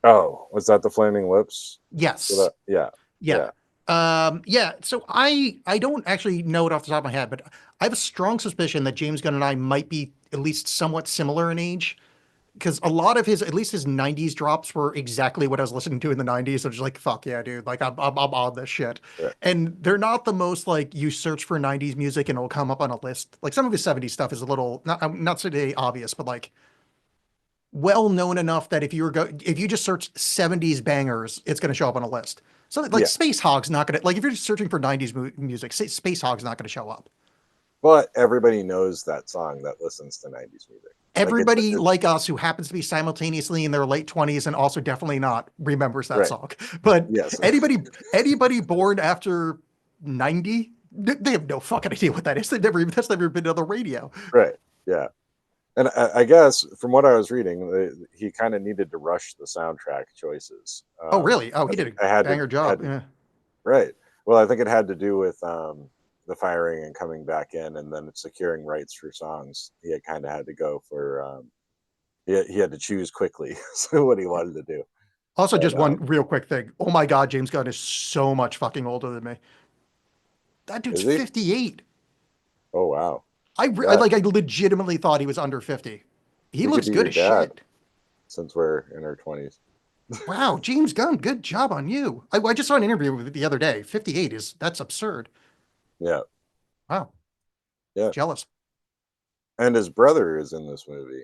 Oh, was that the Flaming Lips? Yes. Yeah, Yeah. yeah, Yeah, so I don't actually know it off the top of my head, but I have a strong suspicion that James Gunn and I might be at least somewhat similar in age because a lot of his, at least his 90s drops were exactly what I was listening to in the 90s. I was just like, fuck yeah, dude. Like I'm on this shit. right. And they're not the most like you search for 90s music and it'll come up on a list. Like some of his 70s stuff is a little not I'm not today obvious, but like well known enough that if you just search 70s bangers, it's going to show up on a list. So like Yeah, Space Hog's not going to like if you're just searching for 90s music, Space Hog's not going to show up. but everybody knows that song that listens to 90s music. Like Everybody like us who happens to be simultaneously in their late 20s and also definitely not remembers that right. song. But Yes. anybody born after 90, they have no fucking idea what that is. That's never been on the radio. Right. Yeah. And I guess from what I was reading, he kind of needed to rush the soundtrack choices. Oh, really? Oh, I he think did I a banger job. Yeah. right. Well, I think it had to do with the firing and coming back in, and then securing rights for songs. He had kind of had to go for. He had to choose quickly so what he wanted to do. Also, But just one real quick thing. Oh my God, James Gunn is so much fucking older than me. That dude's is he? 58. Oh wow. I Yeah, like I legitimately thought he was under 50. He we could looks be good your as dad shit. since we're in our 20s. Wow, James Gunn, good job on you. I just saw an interview with the other day. 58 that's absurd. Yeah, Wow, yeah. jealous. And his brother is in this movie.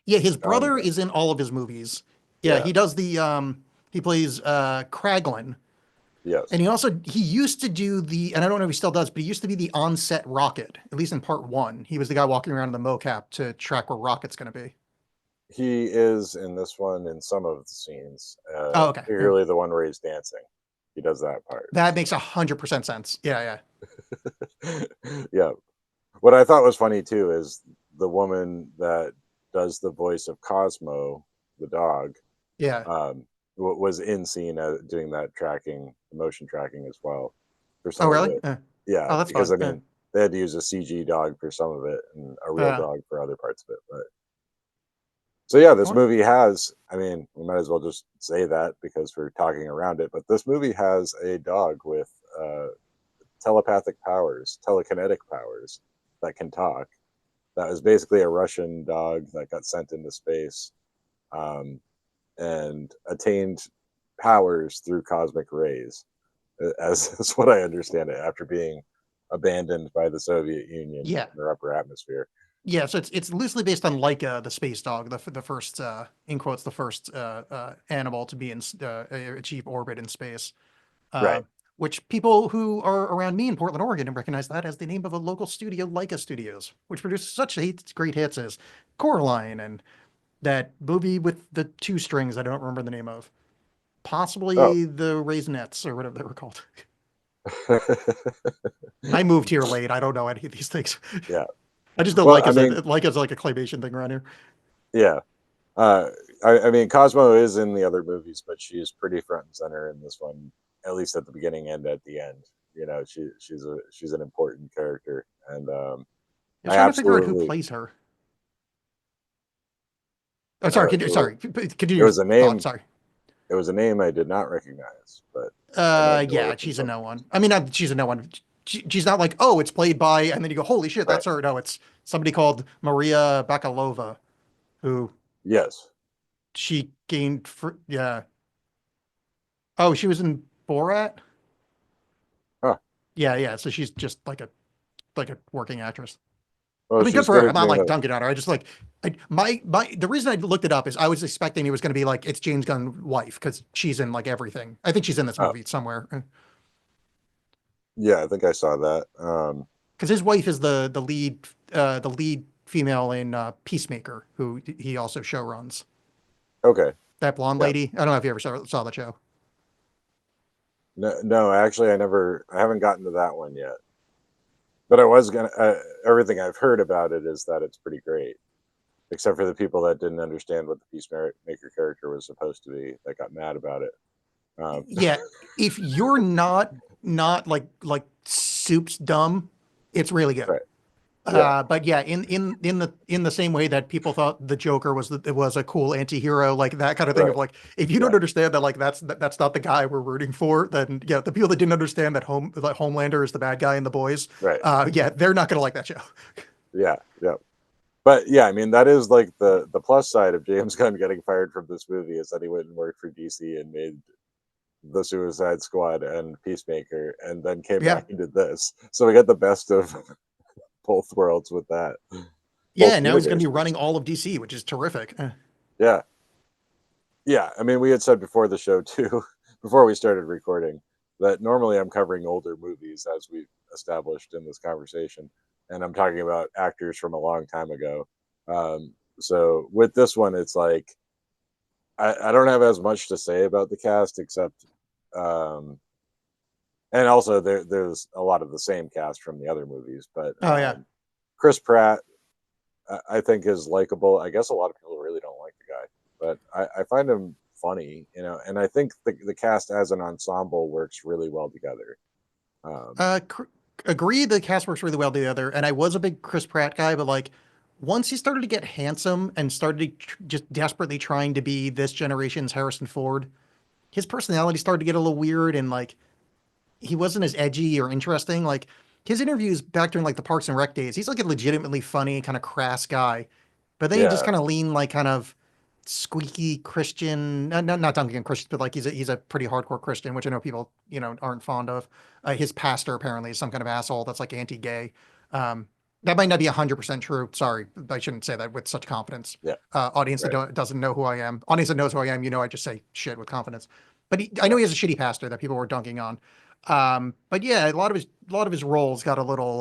Yeah, his John brother Gunn. is in all of his movies. Yeah, Yeah. he does the he plays Kraglin. And Yes. he used to do and I don't know if he still does, but he used to be the on-set Rocket, at least in part one. He was the guy walking around in the mocap to track where Rocket's going to be. He is in this one in some of the scenes, Oh, okay. Yeah. particularly the one where he's dancing. He does that part. That makes 100% sense. Yeah, Yeah. What I thought was funny too is the woman that does the voice of Cosmo, the dog, yeah. um, was in scene doing that tracking, motion tracking as well for Oh, some of really? it. Yeah. Yeah, Oh, that's because fun. I Yeah. mean they had to use a CG dog for some of it and a real Uh, dog for other parts of it. But so yeah, I this wonder- movie has. I mean, we might as well just say that because we're talking around it. But this movie has a dog with telepathic powers, telekinetic powers that can talk. That was basically a Russian dog that got sent into space um, and attained powers through cosmic rays, as is what I understand it, after being abandoned by the Soviet Union in yeah. their upper atmosphere. Yeah, so it's loosely based on Laika, the space dog, the first in quotes the first animal to be in achieve orbit in space. Uh, Right. which people who are around me in Portland, Oregon, recognize that as the name of a local studio, Laika Studios, which produces such great hits as Coraline and that movie with the two strings I don't remember the name of, Oh. possibly the Raisinets or whatever they were called. I moved here late. I don't know any of these things. Yeah. I just know Well, I mean, Laika's like a claymation thing around here. yeah. Uh, I mean, Cosmo is in the other movies, but she's pretty front and center in this one, at least at the beginning and at the end. She's an important character, and I was I trying to figure out who absolutely plays her. Oh, sorry. it Continue your was a thought. name. Sorry. It was a name I did not recognize, but I might know Yeah, her from she's a no something. one. I mean, she's a no one. She's not like, oh, it's played by, and then you go, holy shit, Right? that's her. No, it's somebody called Maria Bakalova, who Yes. she gained for, yeah. Oh, she was in Borat? Huh. Yeah, yeah. So she's just like a working actress. Well, I mean, good she's for good her. at I'm not doing like that. dunking on her. I just like the reason I looked it up is I was expecting it was going to be like it's James Gunn's wife because she's in like everything. I think she's in this Oh, movie somewhere yeah, I think I saw that. because his wife is the lead female in Peacemaker, who he also show runs. Okay. That blonde Yeah. lady. I don't know if you ever saw the show. No, no, actually, I haven't gotten to that one yet. But I was gonna. Everything I've heard about it is that it's pretty great, except for the people that didn't understand what the Peacemaker character was supposed to be, that got mad about it. Um, Yeah, if you're not like soup's dumb, it's really good. right. Yeah. But yeah, in the same way that people thought the Joker was a cool anti-hero, like that kind of thing Right. of like, if you Yeah. don't understand that like that's not the guy we're rooting for, then yeah, the people that didn't understand that Homelander is the bad guy in The Boys, Right. yeah, they're not gonna like that show. Yeah. Yeah. But yeah, I mean, that is like the plus side of James Gunn getting fired from this movie is that he went and worked for DC and made the Suicide Squad and Peacemaker, and then came Yeah, back and did this. So we got the best of both worlds with that, yeah. both Now he's gonna be universes. running all of DC, which is terrific. Yeah. Yeah, I mean, we had said before the show too, before we started recording, that normally I'm covering older movies, as we established in this conversation, and I'm talking about actors from a long time ago. So with this one, it's like I don't have as much to say about the cast, except, um, and also there's a lot of the same cast from the other movies, but Oh yeah, Chris Pratt, I think, is likable. I guess a lot of people really don't like the guy, but I find him funny, and I think the cast as an ensemble works really well together. Um, uh, cr- agree. The cast works really well together, and I was a big Chris Pratt guy, but like once he started to get handsome and started just desperately trying to be this generation's Harrison Ford, his personality started to get a little weird, and like he wasn't as edgy or interesting. Like his interviews back during like the Parks and Rec days, he's like a legitimately funny, kind of crass guy. But then he just yeah, kind of leaned like kind of squeaky Christian, not dunking on Christians, but like he's a pretty hardcore Christian, which I know people aren't fond of. His pastor apparently is some kind of asshole that's like anti-gay. Um, that might not be 100% true. Sorry, I shouldn't say that with such confidence. yeah, Audience that right, doesn't know who I am, audience that knows who I am, I just say shit with confidence. But I yeah, know he has a shitty pastor that people were dunking on. But yeah, a lot of his roles got a little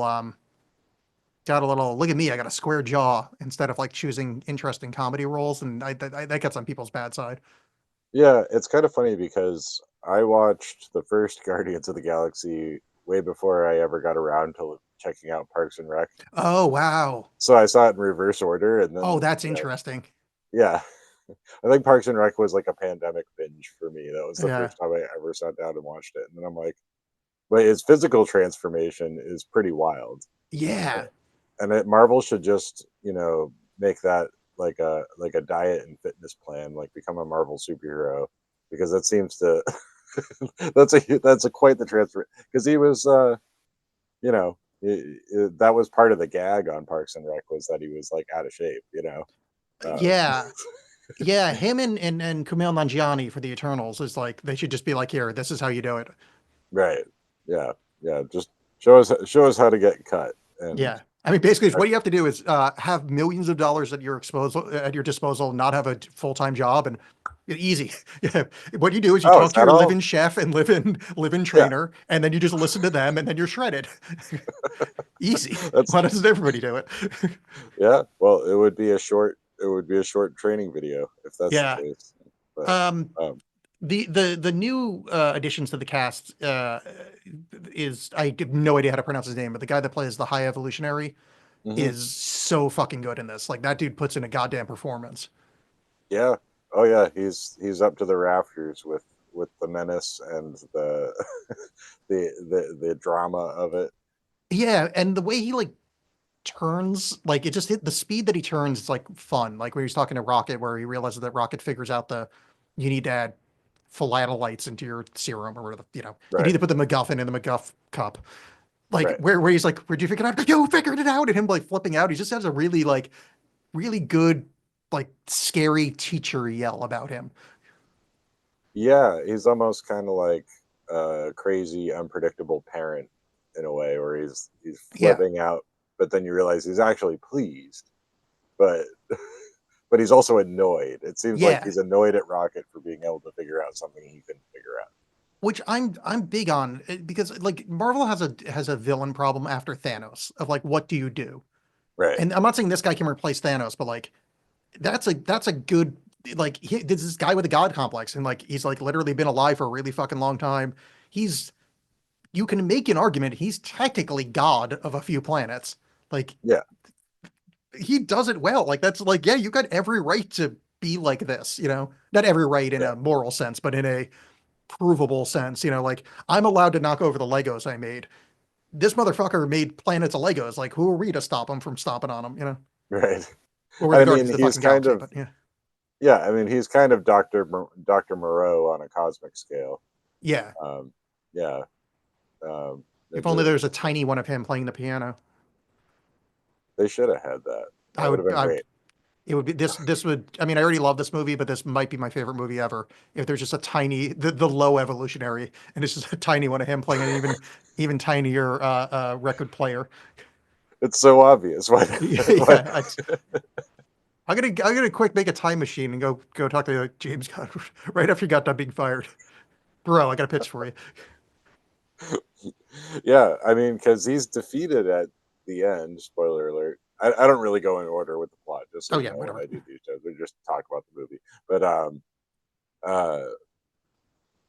look at me, I got a square jaw instead of like choosing interesting comedy roles, and that gets on people's bad side. yeah. It's kind of funny because I watched the first Guardians of the Galaxy way before I ever got around to checking out Parks and Rec. Oh wow. So I saw it in reverse order, and Oh, then that's interesting. yeah, I think Parks and Rec was like a pandemic binge for me. That was the Yeah. first time I ever sat down and watched it, and then I'm like, but his physical transformation is pretty wild, Yeah. and Marvel should just make that like a diet and fitness plan, like become a Marvel superhero, because that seems to that's a quite the transfer, because he was that was part of the gag on Parks and Rec, was that he was like out of shape. Um, Yeah. Yeah. Him and Kumail Nanjiani for the Eternals is like they should just be like, here, this is how you do it. right, yeah, yeah, just show us how to get cut, and Yeah. I mean, basically, what you have to do is have millions of dollars at your disposal, not have a full-time job, and easy. Yeah. What you do is you oh, is talk to that your all? live-in chef and live-in Yeah, trainer, and then you just listen to them, and then you're shredded. Easy. that's Why doesn't everybody do it? yeah. Well, it would be a short training video if that's the Yeah. case, but Um, um, the new additions to the cast is I have no idea how to pronounce his name, but the guy that plays the High Evolutionary mhm. is so fucking good in this. Like that dude puts in a goddamn performance. Yeah. Oh yeah, he's up to the rafters with the menace and the the drama of it. Yeah, and the way he like turns, like it just hit the speed that he turns is like fun. Like when he's talking to Rocket, where he realizes that Rocket figures out you need to add philatelites into your serum or whatever, you Right. need to put the MacGuffin in the McGuff cup. Like Right. where he's like, where'd you figure it out? You figured it out, and him like flipping out. He just has a really good, like scary teacher yell about him. Yeah, he's almost kind of like a crazy, unpredictable parent in a way, where he's Yeah. flipping out. but then you realize he's actually pleased, but but he's also annoyed. It seems like Yeah, he's annoyed at Rocket for being able to figure out something he couldn't figure out. which I'm big on because like Marvel has a villain problem after Thanos of like what do you do? Right. And I'm not saying this guy can replace Thanos, but like that's a good like this is guy with a god complex and like he's like literally been alive for a really fucking long time. He's you can make an argument he's technically god of a few planets. Like Yeah. he does it well. Like that's like yeah, you got every right to be like this, you know. Not every right in Yeah. a moral sense, but in a provable sense, you know, like I'm allowed to knock over the Legos I made. This motherfucker made planets of Legos. Like who are we to stop him from stomping on them, you know? Right. Or we're the I guardians mean, of the he's fucking kind galaxy, of but yeah. yeah. I mean, he's kind of Doctor Moreau on a cosmic scale. Yeah. Um, yeah. If It, only there was a tiny one of him playing the piano. they should have had that. I That would have would, been I, great. it would be this would, I mean, I already love this movie, but this might be my favorite movie ever. If there's just a tiny, the low evolutionary, and it's just a tiny one of him playing an even tinier record player. It's so obvious. Why? Why? Yeah, I'm gonna quick make a time machine and go talk to James Gunn right after you got done being fired, bro. I got a pitch for you. Yeah, I mean, because he's defeated at the end. Spoiler alert. I don't really go in order with the plot, just so Oh you yeah, know. When whatever. I do these shows, we just talk about the movie. But uh,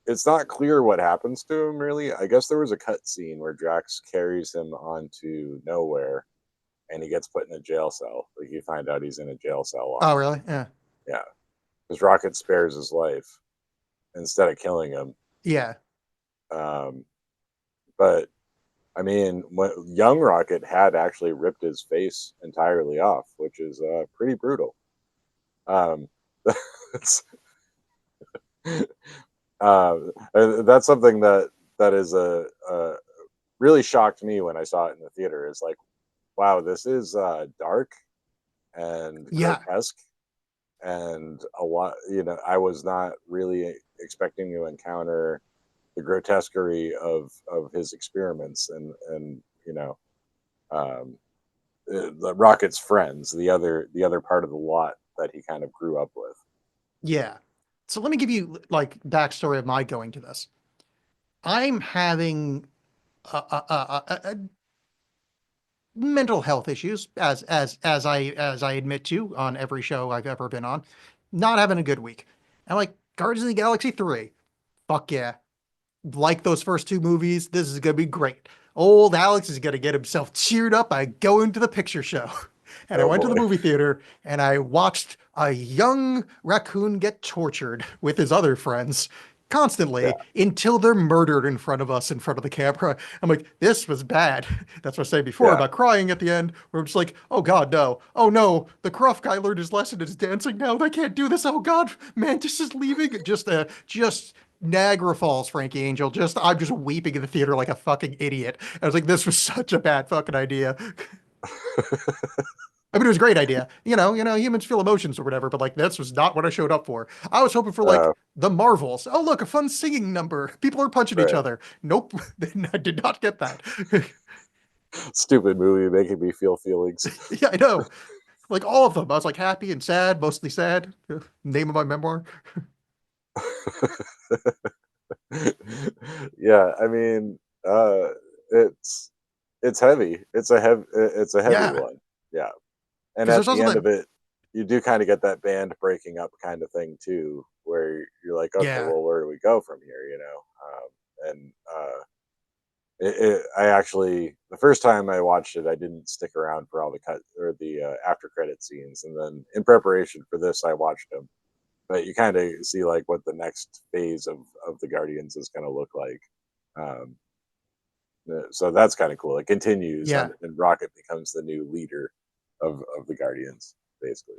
it's not clear what happens to him really. I guess there was a cut scene where Drax carries him onto nowhere, and he gets put in a jail cell. Like you find out he's in a jail cell Oh locked. really? Yeah, Yeah, because Rocket spares his life instead of killing him. yeah, Um, but I mean, young Rocket had actually ripped his face entirely off, which is pretty brutal. Um, that's something that is a really shocked me when I saw it in the theater. Is like, wow, this is dark and yeah. grotesque, and a lot. You know, I was not really expecting to encounter the grotesquerie of his experiments, and you know, um, the Rocket's friends, the other part of the lot that he kind of grew up with. Yeah. So let me give you like backstory of my going to this. I'm having mental health issues, as I admit to on every show I've ever been on. Not having a good week. I'm like Guardians of the Galaxy 3. Fuck yeah. Like those first two movies, this is gonna be great. Old Alex is gonna get himself cheered up by going to the picture show. And I Oh went to the boy, movie theater and I watched a young raccoon get tortured with his other friends yeah. constantly until they're murdered in front of us, in front of the camera. I'm like, this was bad. That's what I said before Yeah. about crying at the end, where I'm just like, oh God, no. Oh no, the Croft guy learned his lesson and is dancing now. They can't do this. Oh God, Mantis is leaving. Just Niagara Falls, Frankie Angel. I'm just weeping in the theater like a fucking idiot. I was like, this was such a bad fucking idea. I mean, it was a great idea. Humans feel emotions or whatever, but like this was not what I showed up for. I was hoping for like uh, the Marvels. Oh, look, a fun singing number. People are punching each right. other. Nope, I did not get that. Stupid movie making me feel feelings. Yeah, I know. Like all of them. I was like happy and sad, mostly sad. Name of my memoir. Yeah, I mean, it's it's heavy. It's a heavy Yeah, one. Yeah, and because at there's the also end that. of it, you do kind of get that band breaking up kind of thing too, where you're like, okay, Yeah, well, where do we go from here? And I actually the first time I watched it, I didn't stick around for all the cut or the after credit scenes, and then in preparation for this, I watched them. But you kind of see like what the next phase of the Guardians is going to look like. Um, so that's kind of cool. It continues, yeah, and Rocket becomes the new leader of the Guardians, basically.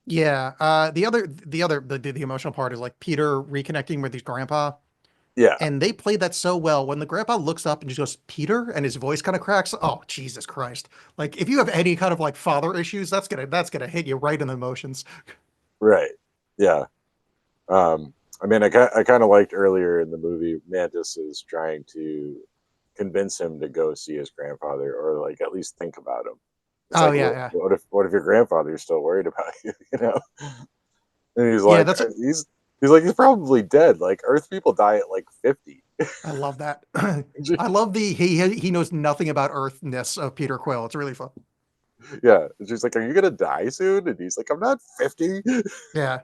yeah. The emotional part is like Peter reconnecting with his grandpa. Yeah, And they played that so well. When the grandpa looks up and just goes, Peter, and his voice kind of cracks. Oh, Jesus Christ. Like if you have any kind of like father issues, that's gonna hit you right in the emotions. right. Yeah. I mean, I kind of liked earlier in the movie, Mantis is trying to convince him to go see his grandfather, or like at least think about him. It's Oh like, yeah, yeah, what if your grandfather's still worried about you? You know? And he's yeah. like, he's like, he's probably dead. Like Earth people die at like 50. I love that. I love the he knows nothing about Earthness of Peter Quill. It's really fun. Yeah, and she's like, "Are you gonna die soon?" And he's like, "I'm not 50." Yeah,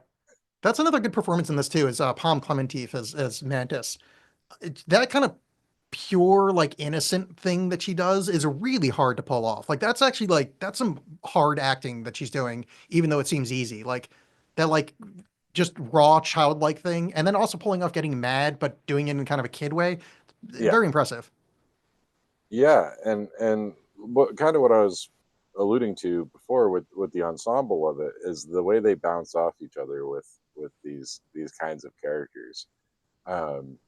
that's another good performance in this too. Is Palm Clementif as Mantis. That kind of pure like innocent thing that she does is really hard to pull off. Like that's actually like that's some hard acting that she's doing, even though it seems easy. Like that like just raw childlike thing, and then also pulling off getting mad but doing it in kind of a kid way. Yeah, Very impressive. yeah, and what I was alluding to before with the ensemble of it is the way they bounce off each other with these kinds of characters. Um,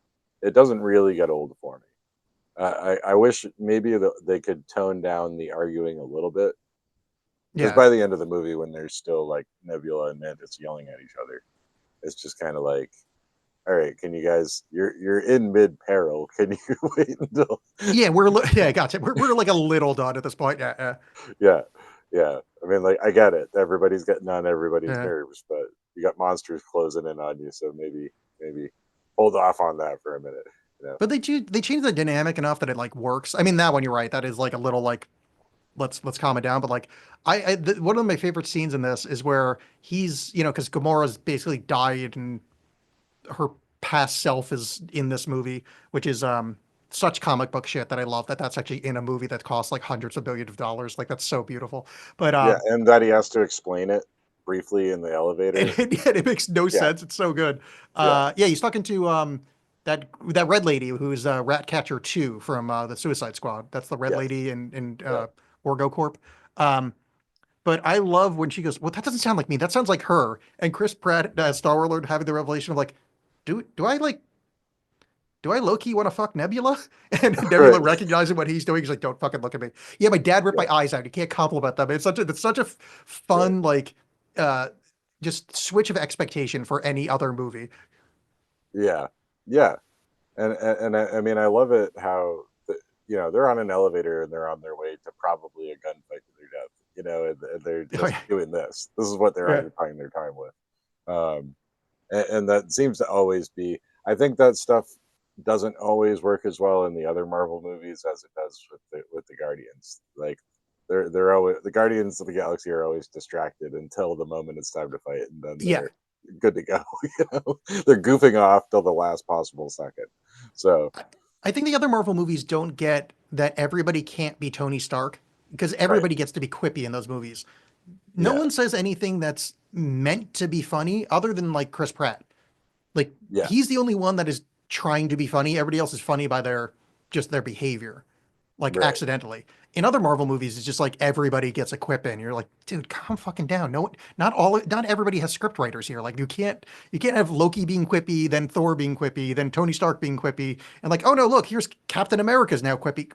it doesn't really get old for me. I wish maybe they could tone down the arguing a little bit, because Yeah. by the end of the movie, when there's still like Nebula and Mantis yelling at each other, it's just kind of like, all right, can you guys? You're in mid peril. Can you wait until? Yeah, yeah, gotcha. We're like a little done at this point. Yeah, yeah, Yeah, yeah. I mean, like I get it. Everybody's getting on everybody's yeah. nerves, but you got monsters closing in on you, so maybe hold off on that for a minute. You know? But they change the dynamic enough that it like works. I mean, that one you're right. That is like a little like let's calm it down. But like one of my favorite scenes in this is where he's because Gamora's basically died and her past self is in this movie, which is such comic book shit that I love that's actually in a movie that costs like hundreds of billions of dollars. Like that's so beautiful. But Yeah, and that he has to explain it briefly in the elevator. it makes no Yeah, sense. It's so good. yeah, Yeah, he's talking to that red lady who's Ratcatcher 2 from the Suicide Squad. That's the red yes, lady in yeah. Orgo Corp. Um, but I love when she goes, "Well, that doesn't sound like me. That sounds like her." And Chris Pratt, Star Lord, having the revelation of like, do I low key want to fuck Nebula? And Nebula Right. recognizing what he's doing, he's like, "Don't fucking look at me." Yeah, my dad ripped Yeah, my eyes out. You can't compliment them. It's such a right. fun like uh just switch of expectation for any other movie. Yeah, yeah. And I mean, I love it how they're on an elevator and they're on their way to probably a gunfight to their death. And they're just doing this. This is what they're Yeah. occupying their time with. And that seems to always be. I think that stuff doesn't always work as well in the other Marvel movies as it does with the Guardians. Like they're always the Guardians of the Galaxy are always distracted until the moment it's time to fight, and then Yeah. they're good to go. They're goofing off till the last possible second. So I think the other Marvel movies don't get that everybody can't be Tony Stark because right, everybody gets to be quippy in those movies. No yeah, one says anything that's meant to be funny other than like Chris Pratt. Like yeah, he's the only one that is trying to be funny. Everybody else is funny by their behavior, like right, accidentally. In other Marvel movies, it's just like everybody gets a quip in. You're like, dude, calm fucking down. No, not everybody has script writers here. Like you can't have Loki being quippy, then Thor being quippy, then Tony Stark being quippy, and like, oh no, look, here's Captain America's now quippy.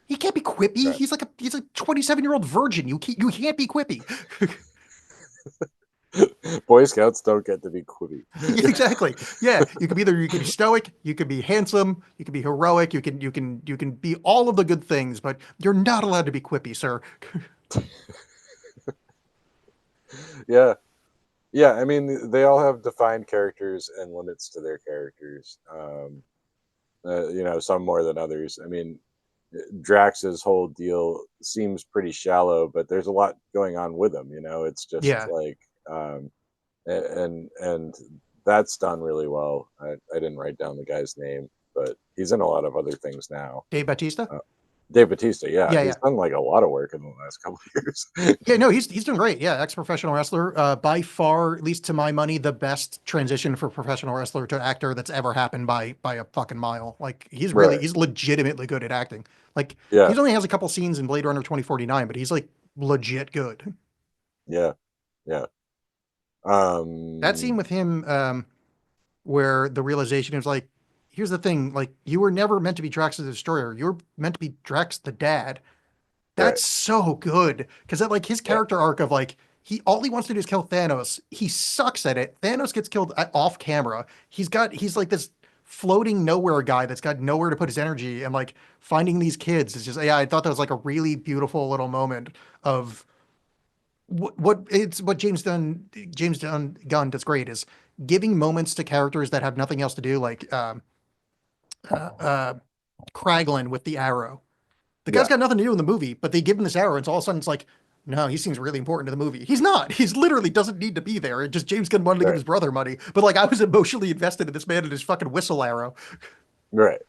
He can't be quippy. right. He's a 27-year-old virgin. You can't be quippy. Boy Scouts don't get to be quippy. Exactly. Yeah, you could be stoic, you could be handsome, you could be heroic, you can be all of the good things, but you're not allowed to be quippy, sir. Yeah, yeah. I mean, they all have defined characters and limits to their characters. Some more than others. I mean, Drax's whole deal seems pretty shallow, but there's a lot going on with him. It's just Yeah. like, and that's done really well. I didn't write down the guy's name, but he's in a lot of other things now. Dave Bautista? Uh, Dave Batista, yeah, Yeah, he's yeah. done like a lot of work in the last couple of years. Yeah, no, he's doing great. Yeah, ex-professional wrestler. By far, at least to my money, the best transition for professional wrestler to actor that's ever happened by a fucking mile. Like Right? he's legitimately good at acting. Like Yeah, he's only has a couple scenes in Blade Runner 2049, but he's like legit good. yeah, yeah. That scene Um, with him, where the realization is like, here's the thing, like you were never meant to be Drax the Destroyer. You're meant to be Drax the dad. right. That's so good. Because that like his Yeah, character arc of like all he wants to do is kill Thanos. He sucks at it. Thanos gets killed off camera. He's like this floating nowhere guy that's got nowhere to put his energy, and like finding these kids is just, yeah, I thought that was like a really beautiful little moment of what Gunn does great is giving moments to characters that have nothing else to do, like uh, uh, Kraglin with the arrow. The guy's Yeah. got nothing to do in the movie, but they give him this arrow, and all of a sudden it's like, no, he seems really important to the movie. He's not. He's literally doesn't need to be there. It just James Gunn wanted to give Right. his brother money, but like I was emotionally invested in this man and his fucking whistle arrow. Right.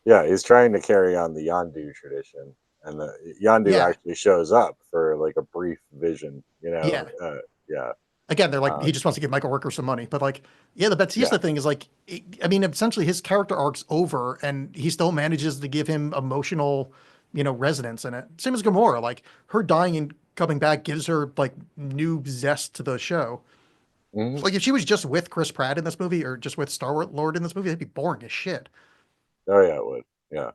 Yeah, he's trying to carry on the Yondu tradition, and the Yondu Yeah, actually shows up for like a brief vision. yeah. Yeah, Again, they're like, he um, just wants to give Michael Rooker some money, but like, yeah, the yeah, Batista thing is like, I mean, essentially his character arc's over, and he still manages to give him emotional, resonance in it. Same as Gamora, like her dying and coming back gives her like new zest to the show. hmm Like if she was just with Chris Pratt in this movie or just with Star Lord in this movie, that'd be boring as shit. oh yeah, it would. Yeah,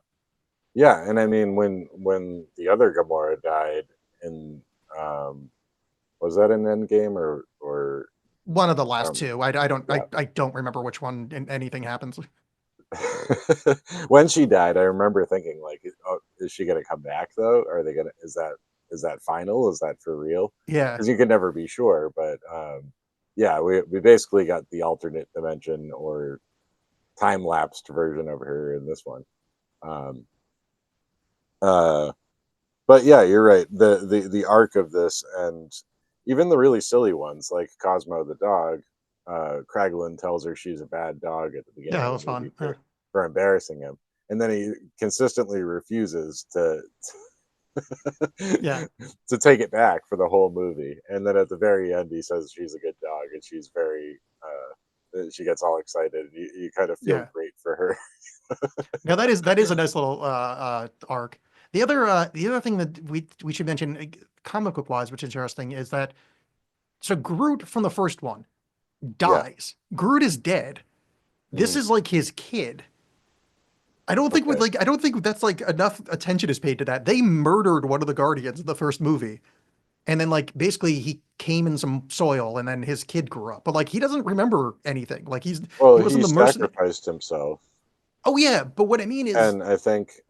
yeah, and I mean when the other Gamora died in um, was that an Endgame or One of the I last don't two. I don't remember which one anything happens. when she died, I remember thinking like, oh, is she gonna come back though? Are they gonna? Is that final? Is that for real? Yeah. Because you can never be sure. But yeah, we basically got the alternate dimension or time lapsed version of her in this one. Um, uh, but yeah, you're right. The arc of this and even the really silly ones like Cosmo the dog. Kraglin tells her she's a bad dog at the Yeah, beginning that of was the movie fun. Yeah. for embarrassing him, and then he consistently refuses to Yeah. to take it back for the whole movie. And then at the very end, he says she's a good dog, and she's very she gets all excited. You kind of feel Yeah. great for her. Now that is a nice little arc. The other thing that we should mention, comic book wise, which is interesting, is that so Groot from the first one Yeah. dies. Groot is dead. This Mhm. is like his kid. Okay. I don't think that's like enough attention is paid to that. They murdered one of the Guardians in the first movie. And then like basically he came in some soil and then his kid grew up. But like he doesn't remember anything. Like Well, he he wasn't the mercenary. sacrificed himself, Oh yeah, but what I mean is and I think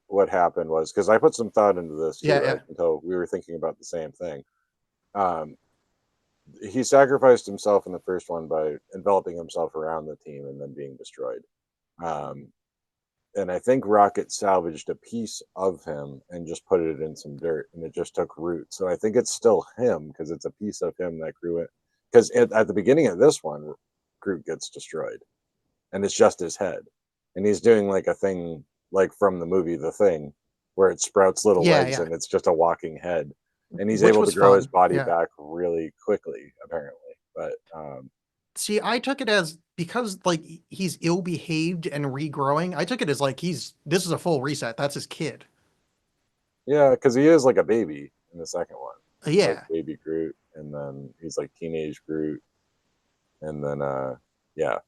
what happened was because I put some thought into this too. yeah, yeah. I can tell we were thinking about the same thing. Um, he sacrificed himself in the first one by enveloping himself around the team and then being destroyed. Um, and I think Rocket salvaged a piece of him and just put it in some dirt, and it just took root. So I think it's still him because it's a piece of him that grew it. Because at the beginning of this one, Groot gets destroyed, and it's just his head, and he's doing like a thing like from the movie The Thing, where it sprouts little Yeah, legs yeah. and it's just a walking head, and he's Which able to was grow his fun. body Yeah. back really quickly, apparently. But See, I took it as because like he's ill behaved and regrowing, I took it as like this is a full reset. That's his kid. yeah, because he is like a baby in the second one. He's like Yeah. baby Groot, and then he's like teenage Groot, and then yeah.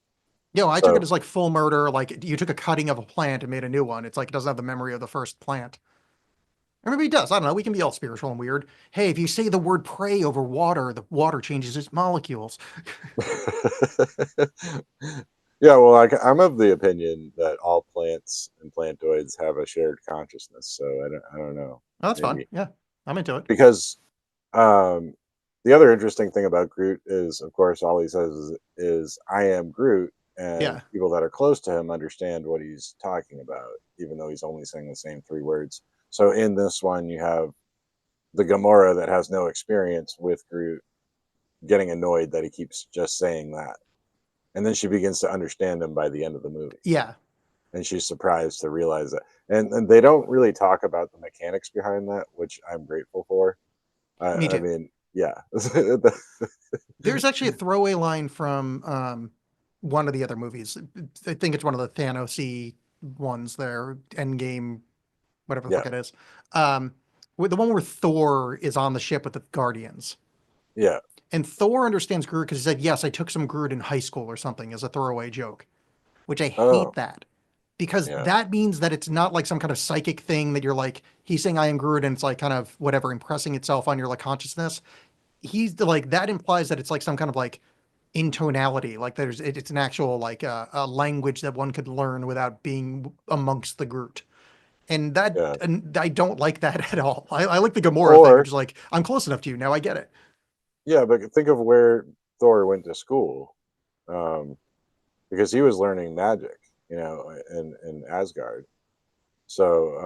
I took it So as like full murder. Like you took a cutting of a plant and made a new one. It's like it doesn't have the memory of the first plant. Or maybe it does. I don't know. We can be all spiritual and weird. Hey, if you say the word pray over water, the water changes its molecules. yeah, well, I'm of the opinion that all plants and plantoids have a shared consciousness. So I don't know, Oh, that's fun. maybe Yeah, I'm into it. because um, the other interesting thing about Groot is, of course, all he says is "I am Groot," and Yeah. people that are close to him understand what he's talking about, even though he's only saying the same three words. So in this one, you have the Gamora that has no experience with Groot getting annoyed that he keeps just saying that. And then she begins to understand him by the end of the movie. Yeah. And she's surprised to realize that. And they don't really talk about the mechanics behind that, which I'm grateful for. Me I too. mean, yeah. There's actually a throwaway line from one of the other movies. I think it's one of the Thanos ones there, Endgame, whatever the yeah. fuck it is. Um, with the one where Thor is on the ship with the Guardians. Yeah. And Thor understands Groot because he said, yes, I took some Groot in high school or something as a throwaway joke, which I hate Oh, that because yeah. that means that it's not like some kind of psychic thing that you're like, he's saying I am Groot and it's like kind of whatever impressing itself on your like consciousness. He's like, that implies that it's like some kind of like in tonality. Like it's an actual like a language that one could learn without being amongst the Groot. Yeah. And I don't like that at all. I like the Gamora thing, Or which is like, I'm close enough to you now. I get it. yeah, but think of where Thor went to school, um, because he was learning magic, in Asgard. So,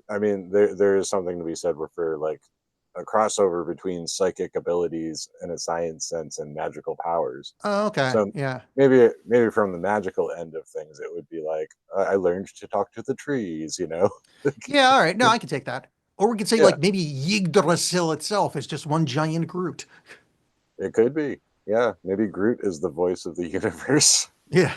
I mean, there is something to be said for like a crossover between psychic abilities in a science sense and magical powers. Oh, okay. So Yeah. maybe from the magical end of things, it would be like I learned to talk to the trees. Yeah. All right. No, I can take that. Or we could say Yeah, like maybe Yggdrasil itself is just one giant Groot. it could be. Yeah, maybe Groot is the voice of the universe. Yeah.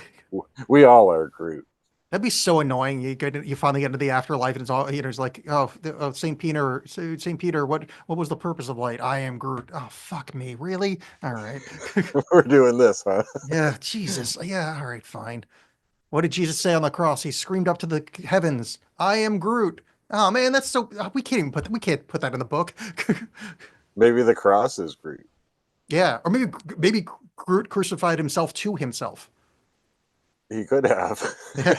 We all are Groot. That'd be so annoying. You finally get into the afterlife and it's all, it's like, oh, Saint Peter, what was the purpose of light? I am Groot. Oh, fuck me. Really? All right. We're doing this, huh? Yeah. Jesus. Yeah. All right. Fine. What did Jesus say on the cross? He screamed up to the heavens, "I am Groot." Oh man, that's so we can't put that in the book. Maybe the cross is Groot. Yeah, or maybe Groot crucified himself to himself. He could have. Yeah,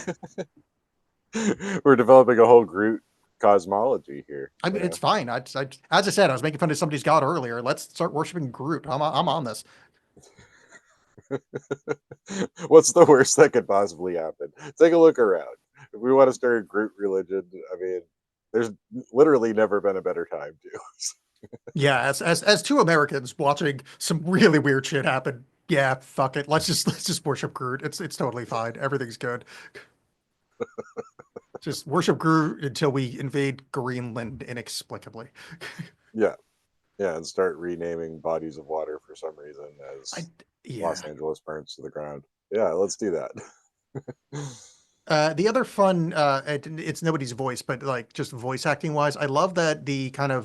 We're developing a whole Groot cosmology here. I mean it's fine. As I said, I was making fun of somebody's god earlier. Let's start worshiping Groot. I'm on this. What's the worst that could possibly happen? Take a look around. If we want to start a Groot religion, I mean, there's literally never been a better time to. Yeah, as two Americans watching some really weird shit happen. Yeah, fuck it. Let's just worship Groot. It's totally fine. Everything's good. Just worship Groot until we invade Greenland inexplicably. Yeah, yeah, and start renaming bodies of water for some reason I as Los yeah. Angeles burns to the ground. Yeah, let's do that. The other fun, it's nobody's voice, but like just voice acting wise, I love that the kind of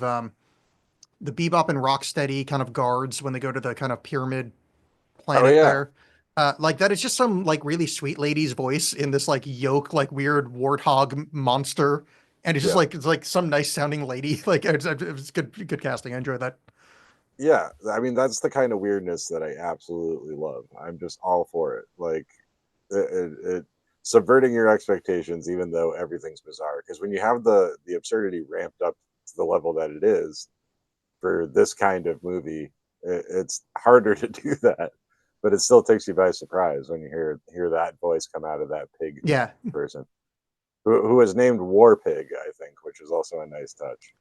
the Bebop and Rocksteady kind of guards when they go to the kind of pyramid Oh planet yeah, there. Like that is just some like really sweet lady's voice in this like yoke, like weird warthog monster. And it's just yeah. like it's like some nice sounding lady. Like it's good casting. I enjoy that. Yeah, I mean that's the kind of weirdness that I absolutely love. I'm just all for it. Like it subverting your expectations, even though everything's bizarre. Because when you have the absurdity ramped up to the level that it is for this kind of movie, it's harder to do that. But it still takes you by surprise when you hear that voice come out of that pig Yeah. person, who was named War Pig, I think, which is also a nice touch.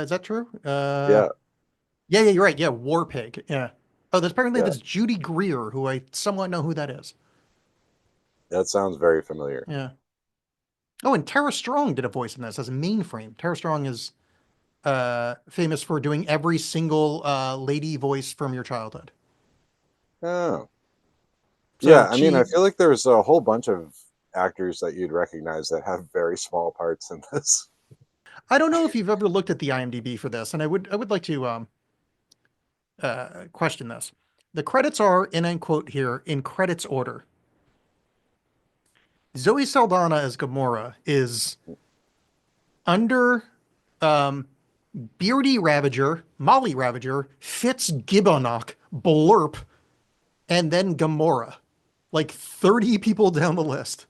Is that true? Yeah, Yeah, you're right. Yeah, War Pig. Yeah. Oh, there's apparently yeah, this Judy Greer, who I somewhat know who that is. that sounds very familiar. Yeah. Oh, and Tara Strong did a voice in this as a mainframe. Tara Strong is famous for doing every single lady voice from your childhood. Oh, So yeah, I mean, I she, feel like there's a whole bunch of actors that you'd recognize that have very small parts in this. I don't know if you've ever looked at the IMDb for this, and I would like to question this. The credits are, and I quote here, in credits order. Zoe Saldana as Gamora is under um, Beardy Ravager, Molly Ravager, Fitz Gibbonok, Blurp, and then Gamora. Like 30 people down the list.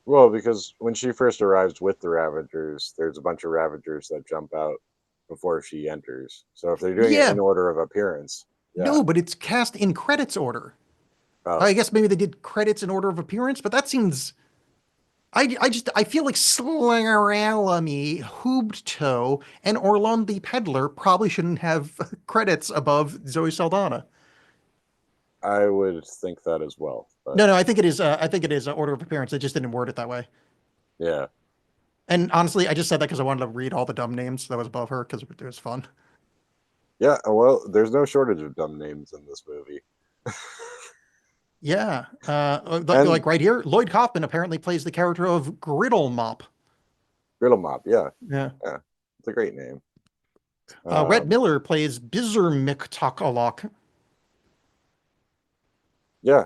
Well, because when she first arrives with the Ravagers, there's a bunch of Ravagers that jump out before she enters. So if they're doing it in Yeah, order of appearance, yeah. no, but it's cast in credits order. Oh, I guess maybe they did credits in order of appearance, but that seems. I feel like Slaralamy, Hoobto, and Orlon the Peddler probably shouldn't have credits above Zoe Saldana. I would think that as well. But No, I think it is. I think it is order of appearance. They just didn't word it that way. yeah, And honestly, I just said that because I wanted to read all the dumb names that was above her because it was fun. yeah. Well, there's no shortage of dumb names in this movie. Yeah, And like right here, Lloyd Kaufman apparently plays the character of Griddle Mop. Griddle Mop, yeah, Yeah. yeah. It's a great name. Rhett Um, Miller plays Bizermiktakalok. yeah,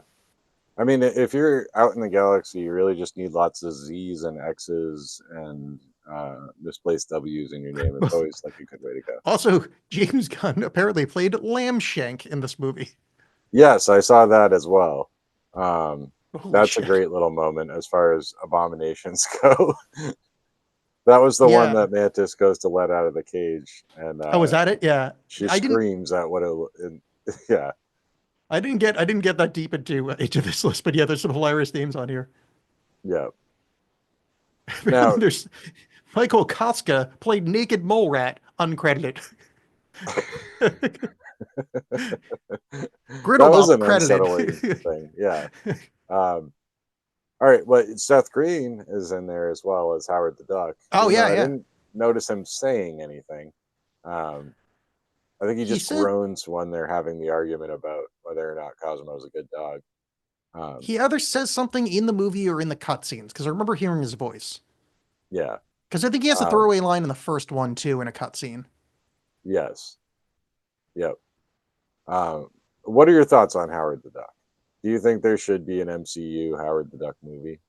I mean, if you're out in the galaxy, you really just need lots of Z's and X's and misplaced W's in your name. It's always like a good way to go. Also, James Gunn apparently played Lamb Shank in this movie. Yes, I saw that as well. Holy That's shit. a great little moment as far as abominations go. That was the one Yeah. that Mantis goes to let out of the cage, and Oh, was that it? Yeah. she I didn't screams at yeah. I didn't get that deep into this list, but yeah, there's some hilarious names on here. Yeah. Now, There's Michael Koska played Naked Mole Rat, uncredited. that was Griddlebop an credited. unsettling thing. Yeah. Um, all right, but Seth Green is in there as well as Howard the Duck, Oh even though yeah, I yeah. didn't notice him saying anything. Um, I think he He just said groans when they're having the argument about whether or not Cosmo is a good dog. he either says something in the movie or in the cutscenes, because I remember hearing his voice. Yeah. Because I think he has a Um, throwaway line in the first one too in a cutscene. yes. Yep. Um, what are your thoughts on Howard the Duck? Do you think there should be an MCU Howard the Duck movie?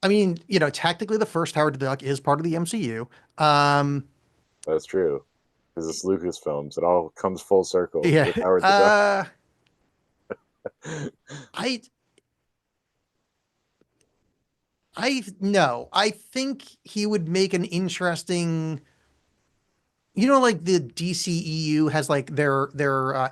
I mean, tactically the first Howard the Duck is part of the MCU. Um, That's true, because it's Lucasfilms. It all comes full circle yeah. with Howard the Duck. I no. I think he would make an interesting. Like the DCEU has like their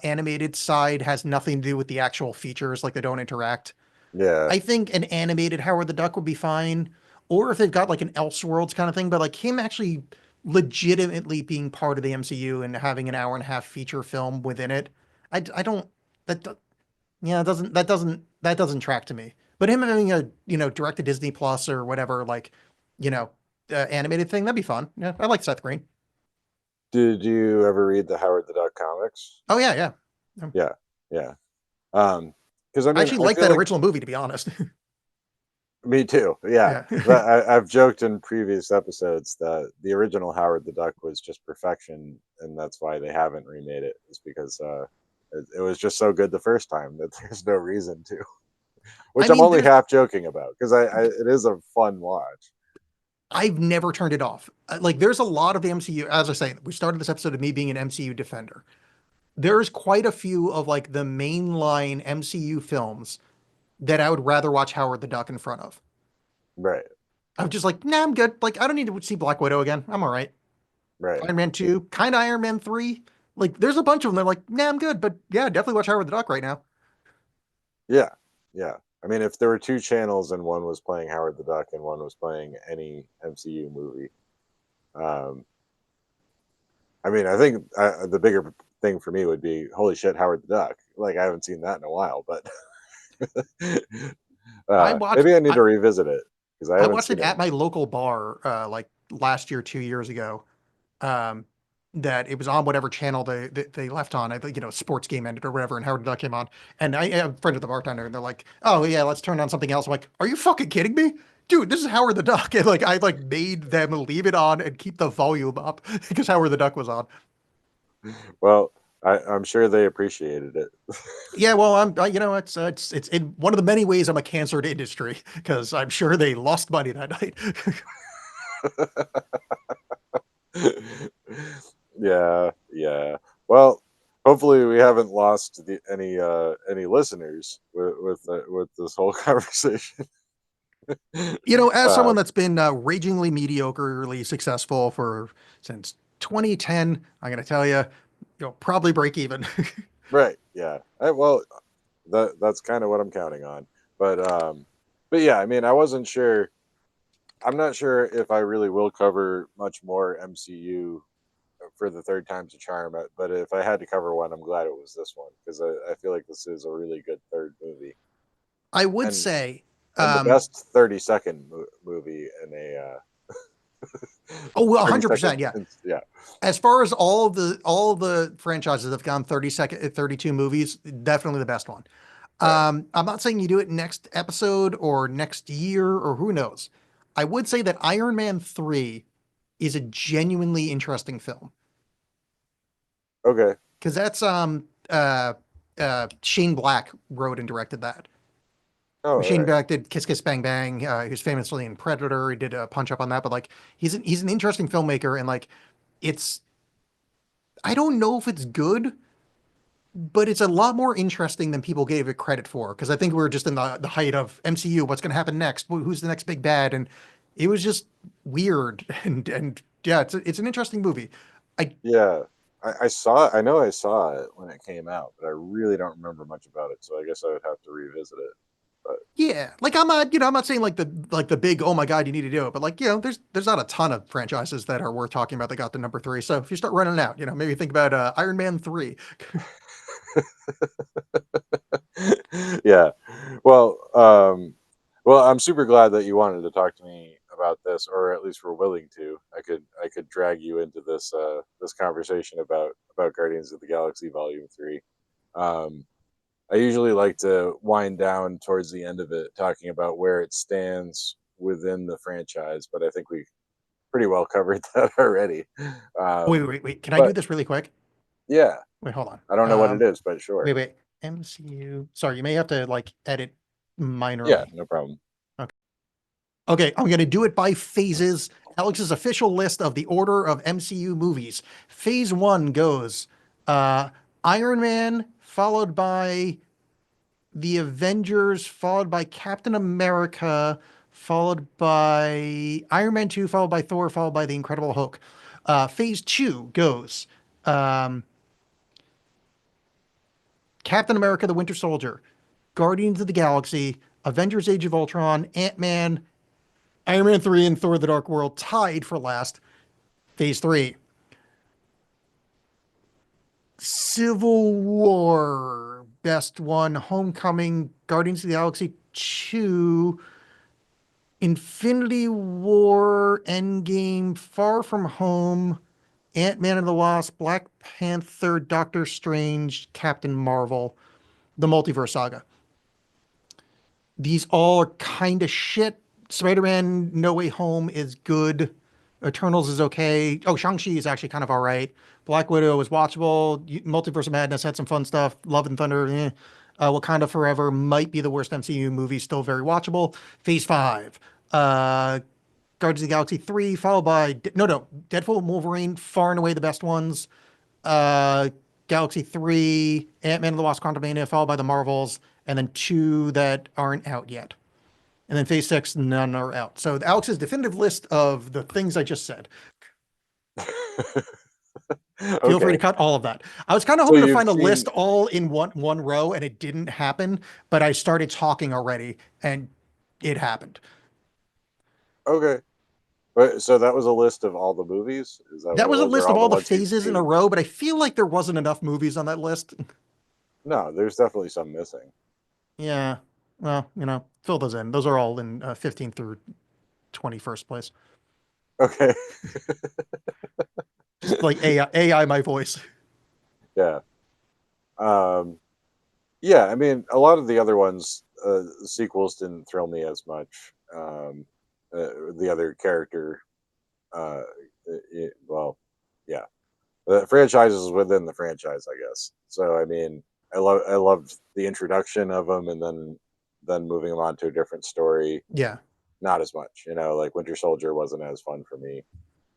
animated side has nothing to do with the actual features, like they don't interact. Yeah. I think an animated Howard the Duck would be fine, or if they've got like an Elseworlds kind of thing, but like him actually legitimately being part of the MCU and having an hour and a half feature film within it, I don't that do- yeah that doesn't track to me. But him having a direct to Disney Plus or whatever like you know animated thing, that'd be fun. Yeah, I like Seth Green. Did you ever read the Howard the Duck comics? Oh yeah, yeah. Yeah. Yeah. Because I I mean, actually I like feel that like original movie, to be honest. me too. Yeah. Yeah. I've joked in previous episodes that the original Howard the Duck was just perfection, and that's why they haven't remade it. Is because it was just so good the first time that there's no reason to. I Which I'm mean, only half joking about because it is a fun watch. I've never turned it off. Like, there's a lot of the MCU. As I say, we started this episode of me being an MCU defender. There's quite a few of like the mainline MCU films that I would rather watch Howard the Duck in front of. Right. I'm just like, nah, I'm good. Like, I don't need to see Black Widow again. I'm all right. Right. Iron Man 2, kind of Iron Man 3. Like, there's a bunch of them. They're like, nah, I'm good. But yeah, definitely watch Howard the Duck right now. Yeah. Yeah. I mean, if there were two channels and one was playing Howard the Duck and one was playing any MCU movie, um, I mean, I think the bigger thing for me would be, holy shit, Howard the Duck. Like, I haven't seen that in a while, but I watched maybe I need to revisit it because I I haven't watched it seen it. at my local bar like last year, 2 years ago. Um, that it was on whatever channel they left on. I think sports game ended or whatever, and Howard the Duck came on. And I am a friend of the bartender, and they're like, "Oh yeah, let's turn on something else." I'm like, "Are you fucking kidding me?" Dude, this is Howard the Duck. And like I like made them leave it on and keep the volume up because Howard the Duck was on. Well, I'm sure they appreciated it. Yeah, well, it's in one of the many ways I'm a cancer to industry because I'm sure they lost money that night. Yeah, yeah. Well, hopefully we haven't lost any listeners with this whole conversation. As uh, someone that's been ragingly mediocrely successful for since 2010, I'm going to tell you, you'll probably break even. right? Yeah. Well, that's kind of what I'm counting on. But yeah, I mean, I wasn't sure. I'm not sure if I really will cover much more MCU for the third time's a charm. But if I had to cover one, I'm glad it was this one because I feel like this is a really good third movie I would and say, and the um, best 30-second movie in a oh, well, 30 100%, second. yeah. Yeah, As far as all the franchises that have gone 32 movies, definitely the best one. right. I'm not saying you do it next episode or next year or who knows. I would say that Iron Man 3 is a genuinely interesting film. Okay. Because that's Shane Black wrote and directed that. Oh, all Shane right. Black did Kiss Kiss Bang Bang. He was famously in Predator. He did a punch up on that, but like he's an interesting filmmaker, and like it's I don't know if it's good, but it's a lot more interesting than people gave it credit for. Because I think we were just in the height of MCU. What's going to happen next? Who's the next big bad? And it was just weird. And yeah, it's an interesting movie. I Yeah, I saw it. I know I saw it when it came out, but I really don't remember much about it. So I guess I would have to revisit it. But Yeah, like I'm not saying like the big oh my god you need to do it, but like there's not a ton of franchises that are worth talking about that got to number three. So if you start running out, maybe think about Iron Man 3. yeah, well, I'm super glad that you wanted to talk to me about this, or at least were willing to. I could drag you into this conversation about Guardians of the Galaxy Volume 3. Um, I usually like to wind down towards the end of it, talking about where it stands within the franchise, but I think we pretty well covered that already. Wait, Um, wait, wait. Can I do but this really quick? yeah, Wait, hold on. I don't know what it is, but sure. Wait. MCU. Sorry, you may have to like edit Yeah, minorly. no problem. Okay. Okay, I'm gonna do it by phases. Alex's official list of the order of MCU movies. Phase one goes uh Iron Man, followed by the Avengers, followed by Captain America, followed by Iron Man 2, followed by Thor, followed by the Incredible Hulk. Phase two goes um, Captain America, the Winter Soldier, Guardians of the Galaxy, Avengers Age of Ultron, Ant Man, Iron Man 3, and Thor the Dark World tied for last. Phase three Civil War, best one, Homecoming, Guardians of the Galaxy 2, Infinity War, Endgame, Far From Home, Ant-Man and the Wasp, Black Panther, Doctor Strange, Captain Marvel, the Multiverse Saga. These all are kind of shit. Spider-Man No Way Home is good. Eternals is okay. Oh, Shang-Chi is actually kind of all right. Black Widow is watchable. Multiverse of Madness had some fun stuff. Love and Thunder, eh. Wakanda Forever might be the worst MCU movie, still very watchable. Phase 5. Uh, Guardians of the Galaxy 3, followed by no, Deadpool and Wolverine, far and away the best ones. Uh, Galaxy 3, Ant-Man and the Wasp Quantumania, followed by the Marvels, and then two that aren't out yet. And then Phase 6, none are out. So Alex's definitive list of the things I just said. Feel free to Okay, cut all of that. I was kind of so hoping to you've find a seen. list all in one row, and it didn't happen. But I started talking already, and it happened. Okay, but so that was a list of all the movies. Is that what That it was a was, or list of all the all the ones you've phases in a seen? row, but I feel like there wasn't enough movies on that list. No, there's definitely some missing. Yeah. Well, fill those in. Those are all in 15th through 21st place. Okay, Just like AI my voice. yeah, um, yeah. I mean, a lot of the other ones, sequels didn't thrill me as much. The other character, uh, well, yeah, the franchises within the franchise, I guess. So I mean, I loved the introduction of them, and then moving them on to a different story. Yeah. Not as much, like Winter Soldier wasn't as fun for me,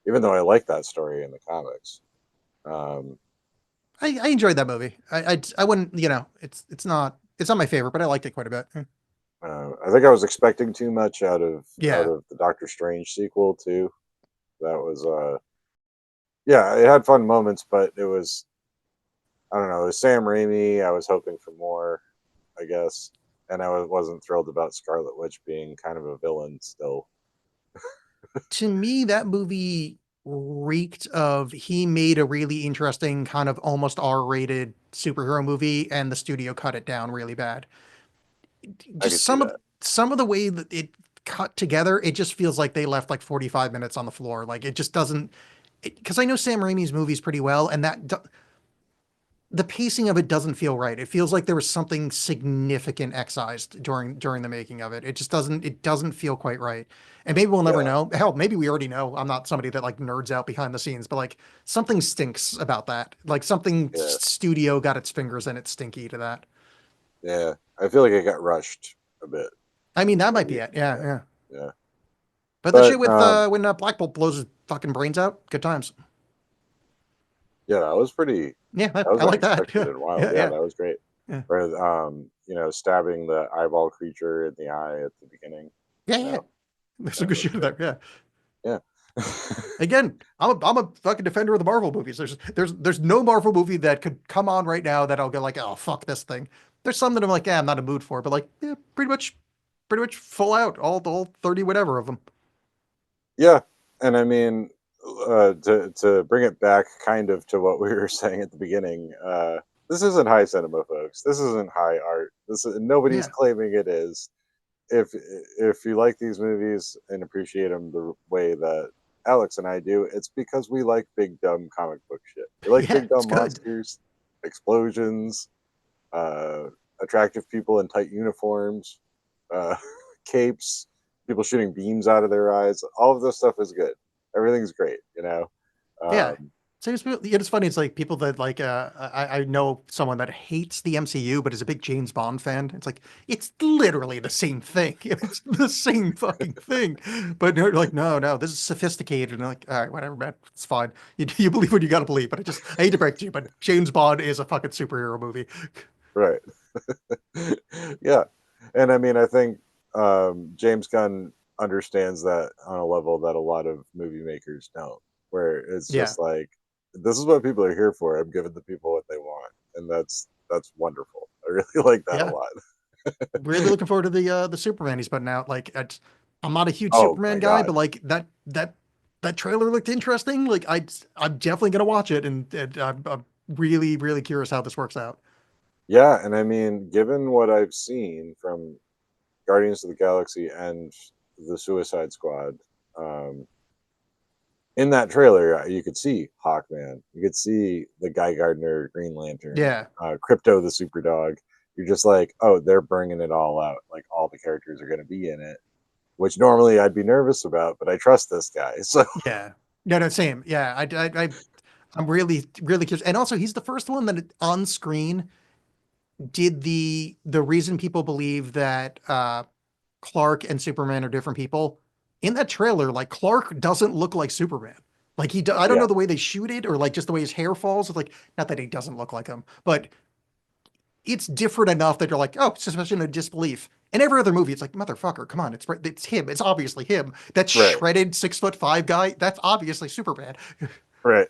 even though I like that story in the comics. Um, I enjoyed that movie. I wouldn't, it's not my favorite, but I liked it quite a bit. I think I was expecting too much out Yeah. of the Doctor Strange sequel too. That was yeah, it had fun moments, but it was, I don't know, it was Sam Raimi. I was hoping for more, I guess, and wasn't thrilled about Scarlet Witch being kind of a villain still. To me, that movie reeked of he made a really interesting kind of almost R-rated superhero movie and the studio cut it down really bad. I Just could see that. some of the way that it cut together, it just feels like they left like 45 minutes on the floor. Like it just doesn't, because I know Sam Raimi's movies pretty well, and the pacing of it doesn't feel right. It feels like there was something significant excised during the making of it. It doesn't feel quite right. And maybe we'll never Yeah, know. Hell, maybe we already know. I'm not somebody that like nerds out behind the scenes, but like something stinks about that. Like something yeah, studio got its fingers in it stinky to that. yeah. I feel like it got rushed a bit. I mean, that might be Maybe. it. Yeah, yeah. Yeah. But the shit But with when Black Bolt blows his fucking brains out, good times. yeah, that was pretty. Yeah, That was I like that. unexpected Yeah, and wild. yeah, Yeah, yeah, that was great. yeah, Or stabbing the eyeball creature in the eye at the beginning. yeah, Yeah, yeah. There's some that good was shit in great. there. Yeah. Yeah. Again, I'm a fucking defender of the Marvel movies. There's no Marvel movie that could come on right now that I'll go like, oh fuck this thing. There's some that I'm like, yeah, I'm not in the mood for, but like, yeah, pretty much full out all 30 whatever of them. Yeah, and I mean, to bring it back kind of to what we were saying at the beginning, this isn't high cinema, folks. This isn't high art. Nobody's Yeah, claiming it is. If if you like these movies and appreciate them the way that Alex and I do, it's because we like big dumb comic book shit. We like yeah, big it's dumb good. monsters, explosions, uh, attractive people in tight uniforms, uh, capes, people shooting beams out of their eyes. All of this stuff is good. Everything's great, you know. Yeah. Um, So it's funny. It's like people that like I know someone that hates the MCU but is a big James Bond fan. It's like it's literally the same thing. It's the same fucking thing. But they're like, no, this is sophisticated. And I'm like, all right, whatever, man. It's fine. You believe what you gotta believe. But I hate to break it to you, but James Bond is a fucking superhero movie. right. Yeah, and I mean, I think James Gunn understands that on a level that a lot of movie makers don't. Where it's Yeah. just like, this is what people are here for. I'm giving the people what they want, and that's wonderful. I really like that a Yeah. lot. Really looking forward to the Superman he's putting out. I'm not a huge Oh Superman my guy, god. but like that trailer looked interesting. Like I'm definitely gonna watch it, and I'm really curious how this works out. Yeah, and I mean, given what I've seen from Guardians of the Galaxy and the Suicide Squad, um, in that trailer, you could see Hawkman, you could see the Guy Gardner Green Lantern, Yeah, Crypto the Super Dog. You're just like, oh, they're bringing it all out. Like all the characters are going to be in it, which normally I'd be nervous about, but I trust this guy. So yeah, no, same. Yeah, I'm really curious, and also he's the first one that on screen did the reason people believe that Clark and Superman are different people. In that trailer, like Clark doesn't look like Superman. Like I don't yeah, know the way they shoot it or like just the way his hair falls. It's like not that he doesn't look like him, but it's different enough that you're like, oh, suspension of disbelief. In every other movie, it's like, motherfucker, come on, it's him. It's obviously him. That right, shredded 6'5" guy, that's obviously Superman. right.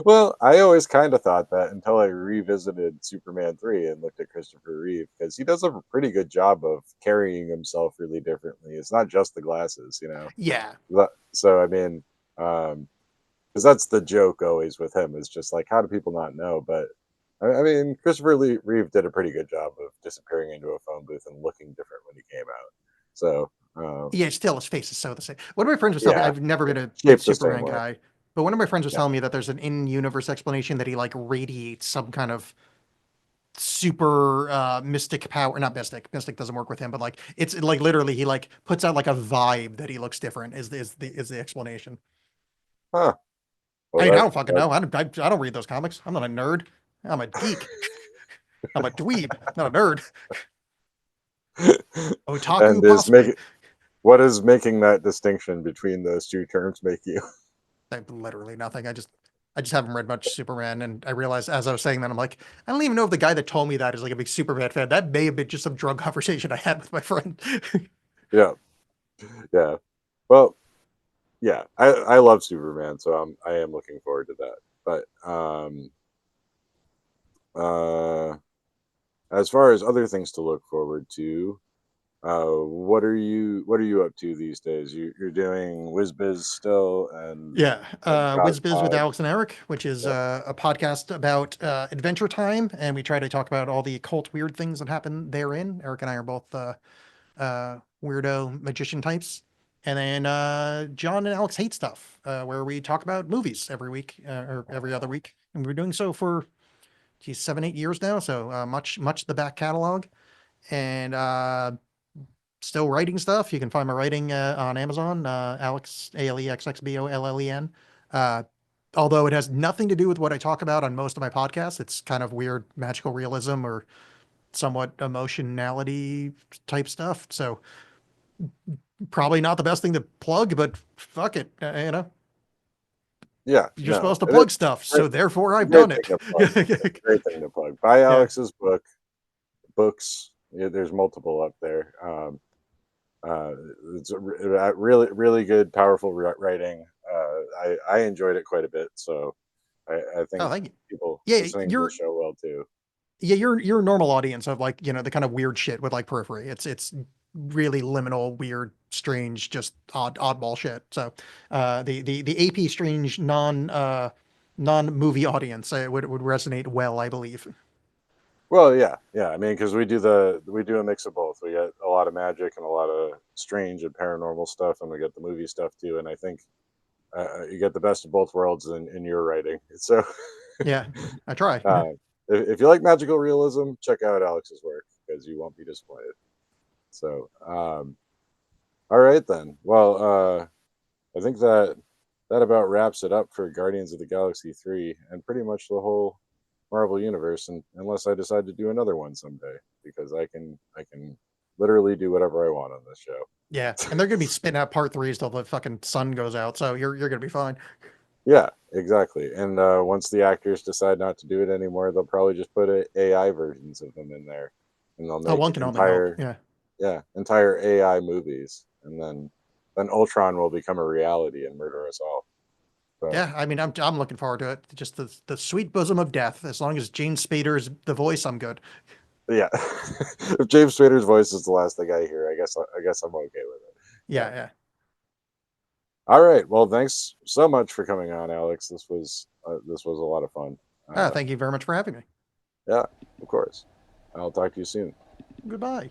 Well, I always kind of thought that until I revisited Superman 3 and looked at Christopher Reeve, because he does a pretty good job of carrying himself really differently. It's not just the glasses, you know. Yeah. So I mean, because that's the joke always with him, is just like, how do people not know? But I mean, Reeve did a pretty good job of disappearing into a phone booth and looking different when he came out. So Yeah, still his face is so the same. One of my friends was telling me yeah, I've never been a big shaped the same Superman way. guy, but one of my friends was Yeah. telling me that there's an in-universe explanation that he like radiates some kind of super mystic power. Not mystic. Mystic doesn't work with him, but like it's like literally he like puts out like a vibe that he looks different is the explanation. Huh. I Well, mean, I don't fucking know. I don't read those comics. I'm not a nerd. I'm a geek. I'm a dweeb, not a nerd. Otaku and is possibly. making what is making that distinction between those two terms make you? Literally nothing. I just haven't read much Superman, and I realized as I was saying that I'm like, I don't even know if the guy that told me that is like a big Superman fan. That may have been just some drug conversation I had with my friend. Yeah, yeah. Well, yeah, I love Superman, so I am looking forward to that. But uh, as far as other things to look forward to, what are you up to these days? You're doing WizBiz still Yeah, and God's Whiz Biz with Pod. Alex and Eric, which is Yep. a podcast about Adventure Time, and we try to talk about all the occult weird things that happen therein. Eric and I are both weirdo magician types, and then John and Alex hate stuff, where we talk about movies every week or every other week, and we're doing so for geez 7 8 years now, so much the back catalog, and still writing stuff. You can find my writing on Amazon, Alex Alexxbollen. Uh, Although it has nothing to do with what I talk about on most of my podcasts, it's kind of weird magical realism or somewhat emotionality type stuff. So probably not the best thing to plug, but fuck it, Yeah, you're no, supposed to it is plug stuff, a so therefore I've great done thing it. to plug. It's a great thing to plug. Buy Yeah. Alex's books. Yeah, there's multiple up there. Uh, it's really, really good, powerful writing. I enjoyed it quite a bit, so I Oh, think thank you. people Yeah, listening to the show will too. you're a normal audience of like, the kind of weird shit with like Periphery. It's really liminal, weird, strange, just oddball shit. So the AP strange non movie audience would resonate well, I believe. Well, yeah. I mean, because we do a mix of both. We get a lot of magic and a lot of strange and paranormal stuff, and we get the movie stuff too. And I think you get the best of both worlds in your writing. So, Yeah, I try. uh, if you like magical realism, check out Alex's work because you won't be disappointed. So, all right then. Well, I think that about wraps it up for Guardians of the Galaxy 3 and pretty much the whole Marvel universe, and unless I decide to do another one someday, because I can literally do whatever I want on this show. Yeah, and they're gonna be spitting out part threes till the fucking sun goes out. So you're gonna be fine. Yeah, exactly. And once the actors decide not to do it anymore, they'll probably just put AI versions of them in there, and they'll Oh, make one can only hope. Yeah. entire AI movies, and then Ultron will become a reality and murder us all. So Yeah, I mean, I'm looking forward to it. Just the sweet bosom of death. As long as James Spader's the voice, I'm good. yeah, if James Spader's voice is the last thing I hear, I guess I'm okay with it. Yeah, Yeah. yeah. All right. Well, thanks so much for coming on, Alex. This was a lot of fun. Thank you very much for having me. Yeah, of course. I'll talk to you soon. Goodbye.